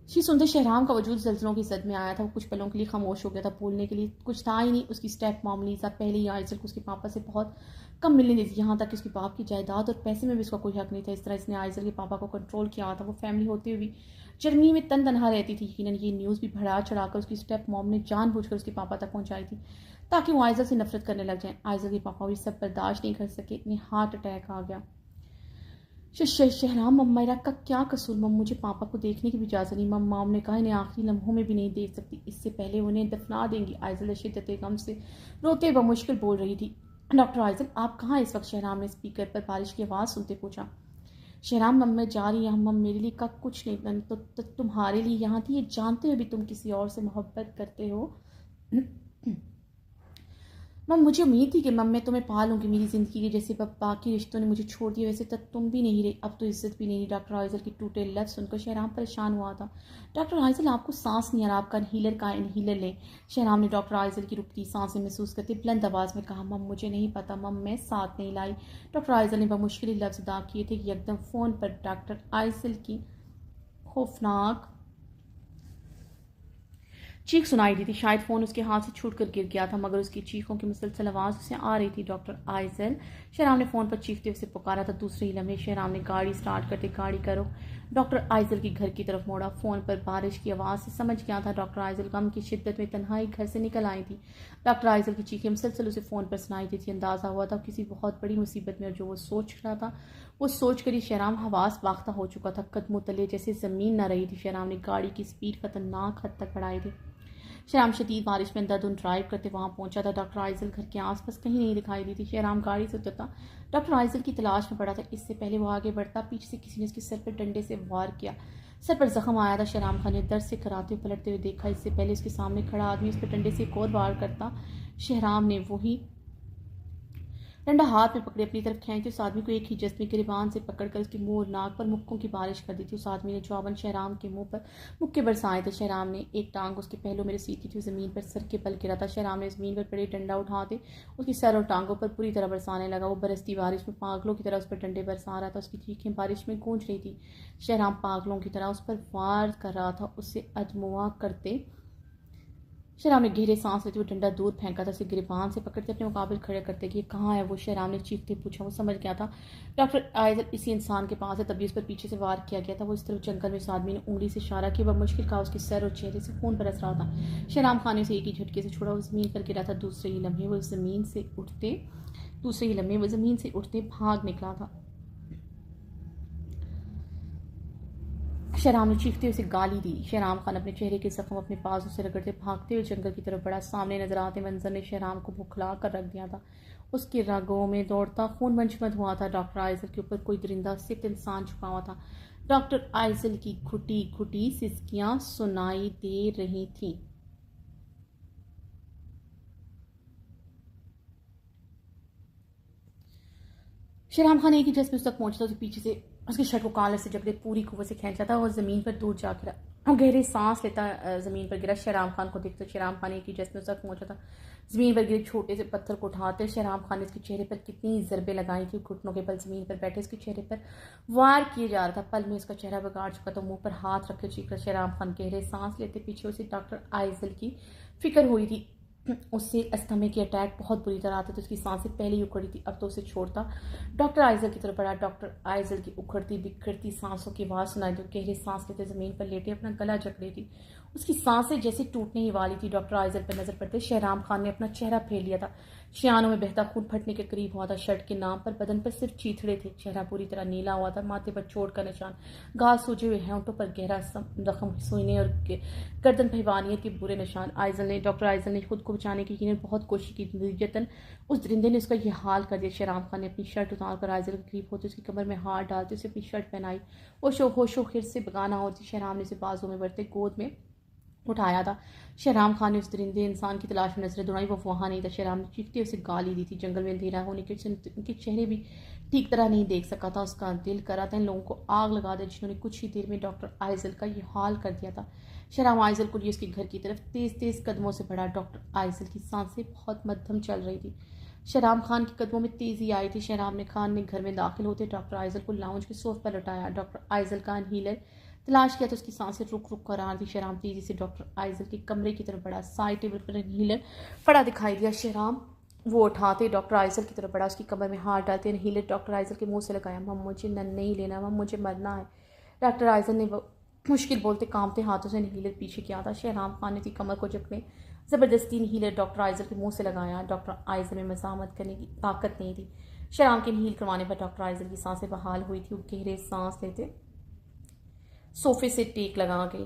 शी सुनते शहराम का वजूद जल्जलों की जद में आया था। वो कुछ पलों के लिए खामोश हो गया था, बोलने के लिए कुछ था ही नहीं। उसकी स्टेप मॉम लीजा पहले ही आइजल को उसके पापा से बहुत कम मिलने दी थी, यहाँ तक कि उसके बाप की जायदाद और पैसे में भी उसका कोई हक नहीं था। इस तरह इसने आइजल के पापा को कंट्रोल किया था। वो फैमिली होते हुए भी जर्मनी में तन तनहा रहती थी। यकीनन ये न्यूज़ भी बढ़ा चढ़ाकर उसकी स्टेप मॉम ने जानबूझकर उसके पापा तक पहुँचाई थी ताकि वो आइजल से नफरत करने लग जाए। आइजल के पापा ये सब बर्दाश्त नहीं कर सके, इन्हें हार्ट अटैक आ गया। शहराम, मम्मा मेरा का क्या कसूर? मम मुझे पापा को देखने की भी इजाज़त नहीं। मम ने कहा इन्हें आखिरी लम्हों में भी नहीं देख सकती, इससे पहले उन्हें दफना देंगी। आइजल शिद्दत गम से रोते बमुश्किल बोल रही थी। डॉक्टर आइजल, आप कहाँ इस वक्त? शहराम ने स्पीकर पर बारिश की आवाज़ सुनते पूछा। शहराम, मम मैं जा रही हूँ। मम मेरे लिए का कुछ नहीं, मैंने तो तुम्हारे लिए यहाँ थी, ये जानते हुए भी तुम किसी और से मोहब्बत करते हो। मम मुझे उम्मीद थी कि मम मैं तुम्हें पा लूँगी मेरी ज़िंदगी के जैसे बाकी रिश्तों ने मुझे छोड़ दिया, वैसे तक तुम भी नहीं रही, अब तो इज्जत भी नहीं रही। डॉक्टर आइजल की टूटे लफ्ज़ सुनकर शहराम परेशान हुआ था। डॉक्टर आइजल, आपको सांस नहीं आ रहा, आपका इनहीलर का इनहीलर लें। शहराम ने डॉक्टर आइजल की रुकती सांसें महसूस करते बुलंद आवाज़ में कहा। मम मुझे नहीं पता, मम मैं साथ नहीं लाई। डॉक्टर आइजल ने बमुश्किल लफ्ज़ अदा किए थे कि एकदम फ़ोन पर डॉक्टर आइजल की खौफनाक चीख सुनाई दी थी। शायद फ़ोन उसके हाथ से छूट कर गिर गया था, मगर उसकी चीखों की मुसलसल आवाज़ उसे आ रही थी। डॉक्टर आइजल, शहराम ने फ़ोन पर चीखते हुए उसे पुकारा था। दूसरे ही लम्हे शहराम ने गाड़ी स्टार्ट करते गाड़ी करो डॉक्टर आइजल की घर की तरफ मोड़ा। फ़ोन पर बारिश की आवाज़ से समझ गया था डॉक्टर आइजल गम की शिद्दत में तन्हाई घर से निकल आई थी। डॉक्टर आइजल की चीखें मुसलसल उसे फ़ोन पर सुनाई दी थी। अंदाज़ा हुआ था किसी बहुत बड़ी मुसीबत में, और जो वो सोच रहा था वो सोच कर ही शहराम हवास बाख्ता हो चुका था। कदमों तले जैसे ज़मीन न रही थी। शहराम ने गाड़ी की स्पीड खतरनाक हद तक बढ़ाई थी। शहराम शदीद बारिश में अंधाधुंध ड्राइव करते वहां पहुंचा था। डॉक्टर आइजल घर के आसपास कहीं नहीं दिखाई दी थी। शहराम गाड़ी से उतरता डॉक्टर आइजल की तलाश में पड़ा था। इससे पहले वो आगे बढ़ता, पीछे से किसी ने उसके सर पर डंडे से वार किया। सर पर जख्म आया था। शहराम खान ने दर्द से कराते हुए पलटते हुए देखा। इससे पहले उसके सामने खड़ा आदमी उस पर डंडे से एक और वार करता। शहराम ने वही डंडा हाथ में पकड़े अपनी तरफ खींचते उस आदमी को एक ही जज्बे गिरबान से पकड़कर उसकी मुंह और नाक पर मुक्कों की बारिश कर दी थी। उस आदमी ने जवाबन शहराम के मुंह पर मुक्के बरसाए थे। शहराम ने एक टांग उसके पहलू में रसीद की थी, ज़मीन पर सर के बल गिरा था। शहराम ने ज़मीन पर पड़े डंडा उठाते उसकी सर और टांगों पर पूरी तरह बरसाने लगा। वो बरसती बारिश में पागलों की तरह उस पर डंडे बरसा रहा था। उसकी चीखें बारिश में गूंज रही थी। शहराम पागलों की तरह उस पर वार कर रहा था, उससे अजमुआ करते। शहराम ने गहरे सांस लेते हुए डंडा दूर फेंका था। उसे गिरबान से पकड़ते अपने मुकाबले खड़े करते कि ये कहाँ है वो? शहराम ने चीखते पूछा। वो समझ गया था डॉक्टर आइजल इसी इंसान के पास है, तभी उस पर पीछे से वार किया गया था। वो इस तरफ जंगल में उस आदमी ने उंगली से इशारा किया। वह मुश्किल का उसके सर और चेहरे से खून बरस रहा था। शहराम खान ने उसे एक ही झटके से छोड़ा। वो ज़मीन पर गिरा था। दूसरे ही लम्हे वो ज़मीन से उठते भाग निकला था। शहराम ने चीखते हुए उसे गाली दी। शहराम खान अपने चेहरे के जख्म अपने बाजू से रगड़ते भागते हुए जंगल की तरफ बढ़ा। सामने नजर आते मंजर ने शहराम को भुखला कर रख दिया था। उसकी रगों में दौड़ता खून मंजमद हुआ था। डॉक्टर आइजल के ऊपर कोई दरिंदा सिक्त इंसान छुपा हुआ था। डॉक्टर आइजल की घुटी घुटी सिसकियां सुनाई दे रही थी। शहराम खान एक ही जज्बे उस तक पहुंचता, उसके पीछे से उसकी शर्ट को काले से जकड़े पूरी कुव्वत से खींचा था और ज़मीन पर दूर जा गिरा। और गहरी सांस लेता ज़मीन पर गिरा। शहराम खान को देखते शहराम खान एक ही जज्बे उस तक पहुंचा था। ज़मीन पर गिरे छोटे से पत्थर को उठाते शहराम खान ने इसके चेहरे पर कितनी ज़रबे लगाई थी। घुटनों के बल ज़मीन पर बैठे इसके चेहरे पर वार किए जा रहा था। पल में उसका चेहरा बिगाड़ चुका था। मुंह पर हाथ रखे चीख कर शहराम खान गहरे सांस लेते पीछे उसे डॉक्टर आइजल की फिक्र हुई थी। उससे अस्थमे की अटैक बहुत बुरी तरह आते थे, उसकी सांसें पहले ही उखड़ी थी, अब तो उसे छोड़ता। डॉक्टर आइजल की तरफ बढ़ा। डॉक्टर आइजल की उखड़ती बिखड़ती सांसों की आवाज़ सुनाई दी। गहरी सांस लेते ज़मीन पर लेटे अपना गला जकड़ी थी। उसकी सांसें जैसे टूटने ही वाली थी। डॉक्टर आइजल पर नजर पड़ते शहराम खान ने अपना चेहरा फेर लिया था। शियानों में बहता खून फटने के करीब हुआ था। शर्ट के नाम पर बदन पर सिर्फ चीथड़े थे। चेहरा पूरी तरह नीला हुआ था। माथे पर चोट का निशान, घाव सूजे हुए होंठों पर गहरा जख्म, सुईने और गर्दन पैवानियत के बुरे निशान। डॉक्टर आइजल ने खुद को बचाने की यकीनन बहुत कोशिश की थी। यतन उस दरिंदे ने उसका यह हाल कर दिया। शहराम खान ने अपनी शर्ट उतार कर आइजल के करीब होते उसकी कमर में हाथ डालते उसे अपनी शर्ट पहनाई। होशो खिर से बगाना होती शहराम ने उसे बाजू में बढ़ते गोद में उठाया था। शहराम खान ने उस दरिंदे इंसान की तलाश में नजरें दौड़ाई। वो वहाँ नहीं था। शहराम ने चीखते उसे गाली दी थी। जंगल में अंधेरा होने के उनके चेहरे भी ठीक तरह नहीं देख सका था। उसका दिल करा था इन लोगों को आग लगा दे जिन्होंने कुछ ही देर में डॉक्टर आइजल का ये हाल कर दिया था। शहराम आइजल को लिए उसके घर की तरफ तेज तेज कदमों से बढ़ा। डॉक्टर आइजल की सांसें बहुत मध्यम चल रही थी। शहराम खान के कदमों में तेजी आई थी। शहराम खान ने घर में दाखिल होते डॉक्टर आइजल को लाउंज के सोफे पर लटाया। डॉक्टर आइजल का इनहीलर तलाश किया तो उसकी सांसें रुक रुक कर आ रही। शहराम तेजी से डॉक्टर आइजल के कमरे की तरफ बढ़ा। साइड टेबल पर इनहीलर पड़ा दिखाई दिया। शहराम वो उठाते डॉक्टर आइजल की तरफ बढ़ा। उसकी कमर में हाथ डालते इनहीलर डॉक्टर आइजल के मुंह से लगाया। मम मुझे नन नहीं लेना, मम मुझे मरना है। डॉक्टर आइजल ने मुश्किल बोलते कांपते हाथों से इनहीलर पीछे किया था। शहराम खान ने उसकी कमर को जकड़े ज़बरदस्ती इनहीलर डॉक्टर आइजल के मुंह से लगाया। डॉक्टर आइजल में मज़ामत करने की ताकत नहीं थी। शहराम के इनहील करवाने पर डॉक्टर आइजल की सांसें बहाल हुई थी। वो गहरे सांस लेते सोफे से टेक लगा गई।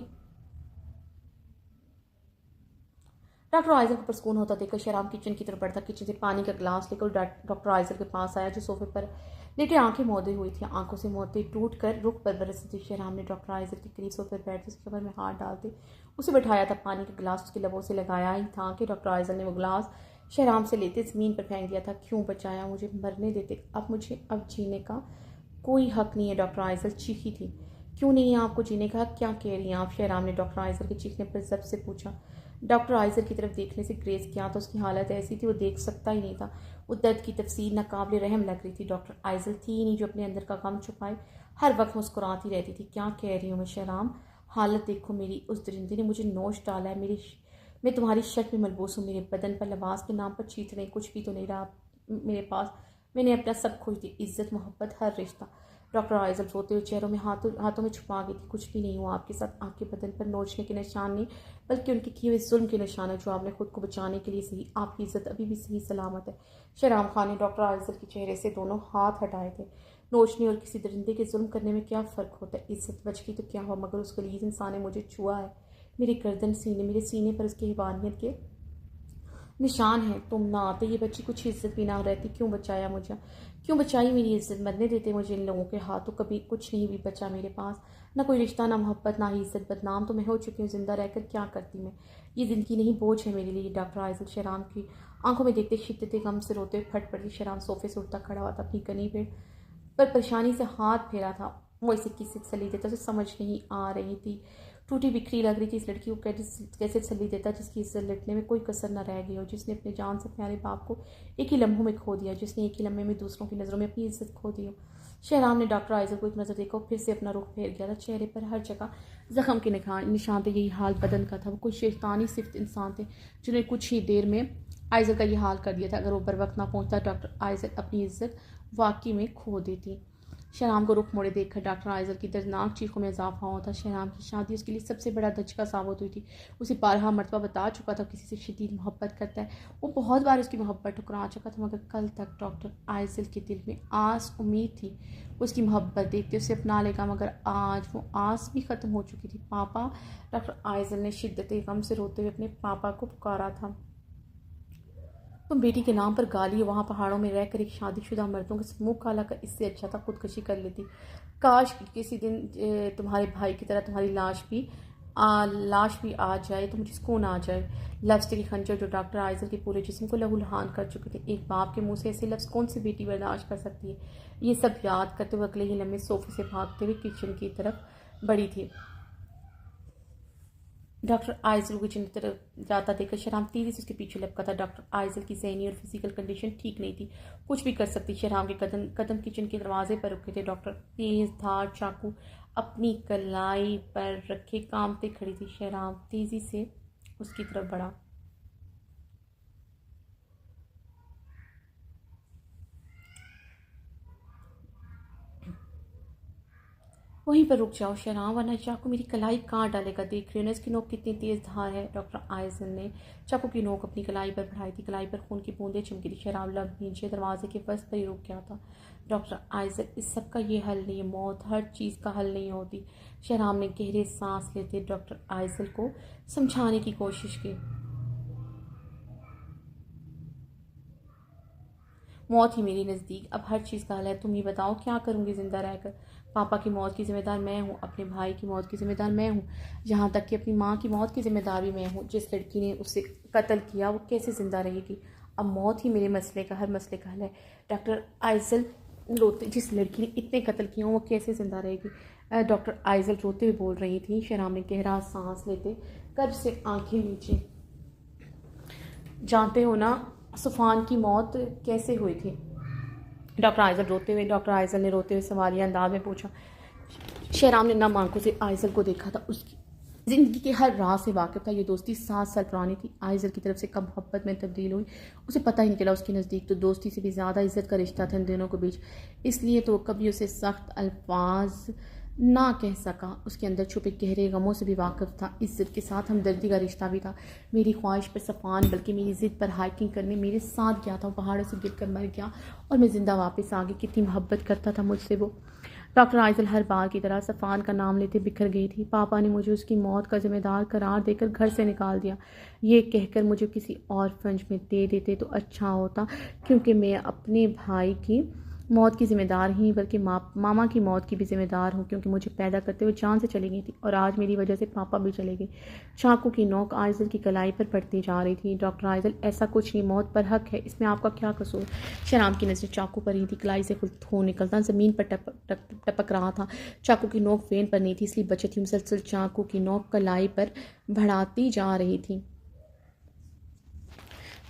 डॉक्टर आइजल को परसकून होता देखकर शहराम किचन की तरफ बढ़ता। किचन से पानी का गिलास लेकर डॉक्टर आइजल के पास आया जो सोफे पर लेटे आंखें मोदे हुई थी। आंखों से मोती टूट कर रुख पर बरसती थी। शहराम ने डॉक्टर आइजल के करीब सोफे पर बैठते उसकी कमर में हाथ डालते उसे बैठाया था। पानी का गिलास उसके लबों से लगाया ही था कि डॉक्टर आइजल ने वो गिलास शहराम से लेते ज़मीन पर फेंक दिया था। क्यों बचाया, मुझे मरने देते, अब जीने का कोई हक नहीं है। डॉक्टर आइजल चीखी थी। क्यों नहीं है आपको जीने का हक, क्या कह रही हैं आप? शहराम ने डॉक्टर आइजल के चीखने पर जब से पूछा। डॉक्टर आइजल की तरफ देखने से ग्रेस किया तो उसकी हालत ऐसी थी वो देख सकता ही नहीं था। वो दर्द की तफसीर नाकाबिल रहम लग रही थी। डॉक्टर आइजल थी ही नहीं जो अपने अंदर का गम छुपाए, हर वक्त मुस्कुराती रहती थी। क्या कह रही हूँ मैं शहराम, हालत देखो मेरी। उस दरिंदे ने मुझे नोच डाला है। मैं तुम्हारी शर्ट में मलबूस हूँ। मेरे बदन पर लिबास के नाम पर चीत रहे, कुछ भी तो नहीं रहा मेरे पास। मैंने अपना सब खोज दी, इज्जत, मोहब्बत, हर रिश्ता। डॉक्टर आइजल रोते हुए चेहरों में हाथों में छुपा गई थी। कुछ भी नहीं हुआ आपके साथ। आपके बदन पर नोचने के निशान नहीं बल्कि उनके किए हुए जुल्म के निशान है जो आपने खुद को बचाने के लिए सही। आपकी इज्जत अभी भी सही सलामत है। शहराम खान ने डॉक्टर आइजल के चेहरे से दोनों हाथ हटाए थे। नोचने और किसी दरिंदे के जुल्म करने में क्या फ़र्क होता है? इज्जत बच गई तो क्या हुआ, मगर उस गलीज इंसान ने मुझे छुआ है। मेरे सीने पर उसकी हिबानियत के निशान है। तुम ना आते ये बच्ची कुछ इज्जत भी ना रहती। क्यों बचाया मुझे, क्यों बचाई मेरी इज्जत? मरने देते मुझे इन लोगों के हाथों। कभी कुछ नहीं भी बचा मेरे पास, ना कोई रिश्ता, ना मोहब्बत, ना ही इज्जत। बदनाम तो मैं हो चुकी हूँ। जिंदा रहकर क्या करती मैं? ये ज़िंदगी नहीं, बोझ है मेरे लिए। डॉक्टर आइजल शहराम की आंखों में देखते शिद्दत गम से रोते हुए फट पड़ी। शहराम सोफे से उठता खड़ा हुआ था। अपनी गनी पर परेशानी से हाथ फेरा था। वो इसे किसी तसल्ली देता उसे समझ नहीं आ रही थी। टूटी बिखरी लग रही थी इस लड़की को। कैसे तसल्ली देता जिसकी इज्जत लुटने में कोई कसर न रह गई हो, जिसने अपने जान से प्यारे बाप को एक ही लम्हों में खो दिया, जिसने एक ही लम्हे में दूसरों की नज़रों में अपनी इज्जत खो दी हो। शहराम ने डॉक्टर आइजल को एक नज़र देखा, फिर से अपना रुख फेर गया था। चेहरे पर हर जगह जख्म के निशान थे। यही हाल बदन का था। वो कोई शैतानी सिफ्त इंसान थे जिन्हें कुछ ही देर में आइजल का ये हाल कर दिया था। अगर वो बर वक्त ना पहुंचता डॉक्टर आइजल अपनी इज्जत वाकई में खो देती। शहराम को रुख मोड़े देखकर डॉक्टर आइजल की दर्दनाक चीखों में इजाफा हुआ था। शहराम की शादी उसके लिए सबसे बड़ा धचका साबित हुई थी। उसे बारहा मरतबा बता चुका था किसी से शदीद मोहब्बत करता है। वो बहुत बार उसकी मोहब्बत ठुकरा चुका था, मगर कल तक डॉक्टर आइजल के दिल में आस उम्मीद थी उसकी मोहब्बत देखते उसे अपना लेगा, मगर आज वो आस भी ख़त्म हो चुकी थी। पापा, डॉक्टर आइजल ने शिद्दत गम से रोते हुए अपने पापा को पुकारा था। तुम बेटी के नाम पर गाली, वहाँ पहाड़ों में रहकर एक शादीशुदा मर्दों के मुंह काला कर, इससे अच्छा था खुदकशी कर लेती। काश किसी दिन तुम्हारे भाई की तरह तुम्हारी लाश भी आ जाए तो मुझे सुकून आ जाए। लफ्ज़ की खंजर जो डॉक्टर आइजल के पूरे जिस्म को लहूलुहान कर चुके थे। एक बाप के मुंह से ऐसे लफ्ज़ कौन सी बेटी बर्दाश्त कर सकती है? ये सब याद करते हुए अगले ही लम्हे सोफे से भागते हुए किचन की तरफ बढ़ी थी। डॉक्टर आइजल किचन की तरफ जाता देखकर शहराम तेजी से उसके पीछे लपका था। डॉक्टर आइजल की ज़हनी और फिजिकल कंडीशन ठीक नहीं थी, कुछ भी कर सकती। शहराम के कदम किचन के दरवाजे पर रुके थे। डॉक्टर तेज धार चाकू अपनी कलाई पर रखे कामते खड़ी थी। शहराम तेजी से उसकी तरफ बढ़ा। वहीं पर रुक जाओ शहनाज, वरना चाकू मेरी कलाई काट डालेगा। देख रही हो ना इसकी नोक कितनी तेज़ धार है। डॉक्टर आइजल ने चाकू की नोक अपनी कलाई पर बढ़ाई थी। कलाई पर खून की बूंदें चमकी थी। शहनाज लब नीचे दरवाजे के फर्श पर ही रुक गया था। डॉक्टर आइजल, इस सब का ये हल नहीं है। मौत हर चीज़ का हल नहीं होती। शहनाज ने गहरे सांस लेते डॉक्टर आइजल को समझाने की कोशिश की। मौत ही मेरी नज़दीक, अब हर चीज़ का हल है। तुम ही बताओ क्या करूँगी ज़िंदा रहकर। पापा की मौत की ज़िम्मेदार मैं हूँ, अपने भाई की मौत की ज़िम्मेदार मैं हूँ, यहाँ तक कि अपनी माँ की मौत की ज़िम्मेदार भी मैं हूँ। जिस लड़की ने उसे कत्ल किया वो कैसे ज़िंदा रहेगी। अब मौत ही मेरे मसले का, हर मसले का हल है। डॉक्टर आइजल रोते, जिस लड़की ने इतने कत्ल किए वो कैसे ज़िंदा रहेगी। डॉक्टर आइजल रोते हुए बोल रही थी। शहनाज ने गहरा सांस लेते कर्ज से आंखें नीचे। जानते हो ना सुफान की मौत कैसे हुई थी। डॉक्टर आइजल ने रोते हुए सवालिया अंदाज में पूछा। शहराम ने नम आंखों से आइजल को देखा था। उसकी जिंदगी के हर राह से वाकिफ था। ये दोस्ती 7 साल पुरानी थी। आइजल की तरफ से कब मोहब्बत में तब्दील हुई उसे पता ही नहीं चला। उसके नज़दीक तो दोस्ती से भी ज़्यादा इज्जत का रिश्ता था इन दोनों के बीच। इसलिए तो कभी उसे सख्त अल्फाज ना कह सका। उसके अंदर छुपे गहरे गमों से भी वाकिफ था। इज्जत के साथ हमदर्दी का रिश्ता भी था। मेरी ख्वाहिश पर सफ़ान, बल्कि मेरी ज़िद पर हाइकिंग करने मेरे साथ गया था। वो पहाड़ों से गिर कर मर गया और मैं ज़िंदा वापस आ गई। कितनी मोहब्बत करता था मुझसे वो। डॉक्टर आइजल हर बार की तरह सफ़ान का नाम लेते बिखर गई थी। पापा ने मुझे उसकी मौत का जिम्मेदार करार देकर घर से निकाल दिया। ये कहकर मुझे किसी और फंज में दे देते तो अच्छा होता, क्योंकि मैं अपने भाई की मौत की ज़िम्मेदार ही बल्कि मामा की मौत की भी ज़िम्मेदार हूँ, क्योंकि मुझे पैदा करते हुए जान से चली गई थी और आज मेरी वजह से पापा भी चले गए। चाकू की नोक आइजल की कलाई पर पड़ती जा रही थी। डॉक्टर आइजल, ऐसा कुछ नहीं, मौत पर हक है, इसमें आपका क्या कसूर। शहनाज की नज़रें चाकू पर ही थी। कलाई से खून निकलता ज़मीन पर टपक रहा था। चाकू की नोक फेन पर नहीं थी, इसलिए बचत ही मुसलसल चाकू की नोक कलाई पर बढ़ाती जा रही थी,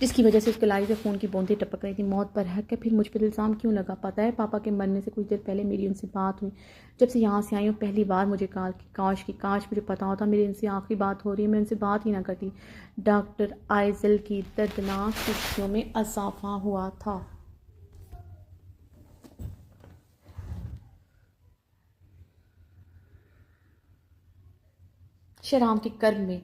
जिसकी वजह से उसके कलाई से खून की बूंदें टपक रही थी। मौत पर हक है, फिर मुझ पर इल्ज़ाम क्यों लगा। पता है पापा के मरने से कुछ देर पहले मेरी उनसे बात हुई। जब से यहाँ से आई हूँ पहली बार मुझे काश मुझे पता होता मेरी उनसे आखिरी बात हो रही है, मैं उनसे बात ही ना करती। डॉक्टर आइजल की दर्दनाक खुशियों में इजाफा हुआ था। शहराम के कर्म में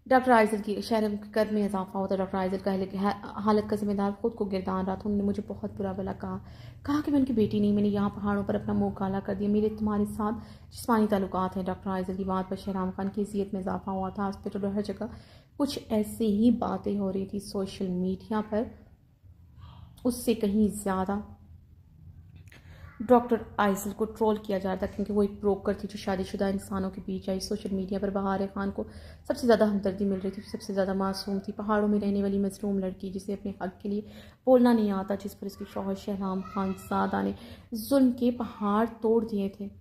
डॉक्टर आइजल की शहरम के कर्म में इजाफा होता। डॉक्टर आइजल का हालत का जिम्मेदार खुद को गिरदान रहा था। उन्होंने मुझे बहुत बुरा भला कहा कि मैं उनकी बेटी नहीं, मैंने यहाँ पहाड़ों पर अपना मुंह काला कर दिया। मेरे तुम्हारे साथ जिस्मानी ताल्लुकात हैं। डॉक्टर आइजल की बात पर शहराम खान की हैसियत में इजाफा हुआ था। हॉस्पिटल और हर जगह कुछ ऐसी ही बातें हो रही थी। सोशल मीडिया पर उससे कहीं ज़्यादा डॉक्टर आइजल को ट्रोल किया जा रहा था, क्योंकि वो एक ब्रोकर थी जो शादीशुदा इंसानों के बीच आई। सोशल मीडिया पर बहार खान को सबसे ज़्यादा हमदर्दी मिल रही थी, सबसे ज़्यादा मासूम थी। पहाड़ों में रहने वाली मजलूम लड़की जिसे अपने हक के लिए बोलना नहीं आता, जिस पर उसके शौहर शहनाम खान ज़ादा ने जुल्म के पहाड़ तोड़ दिए थे।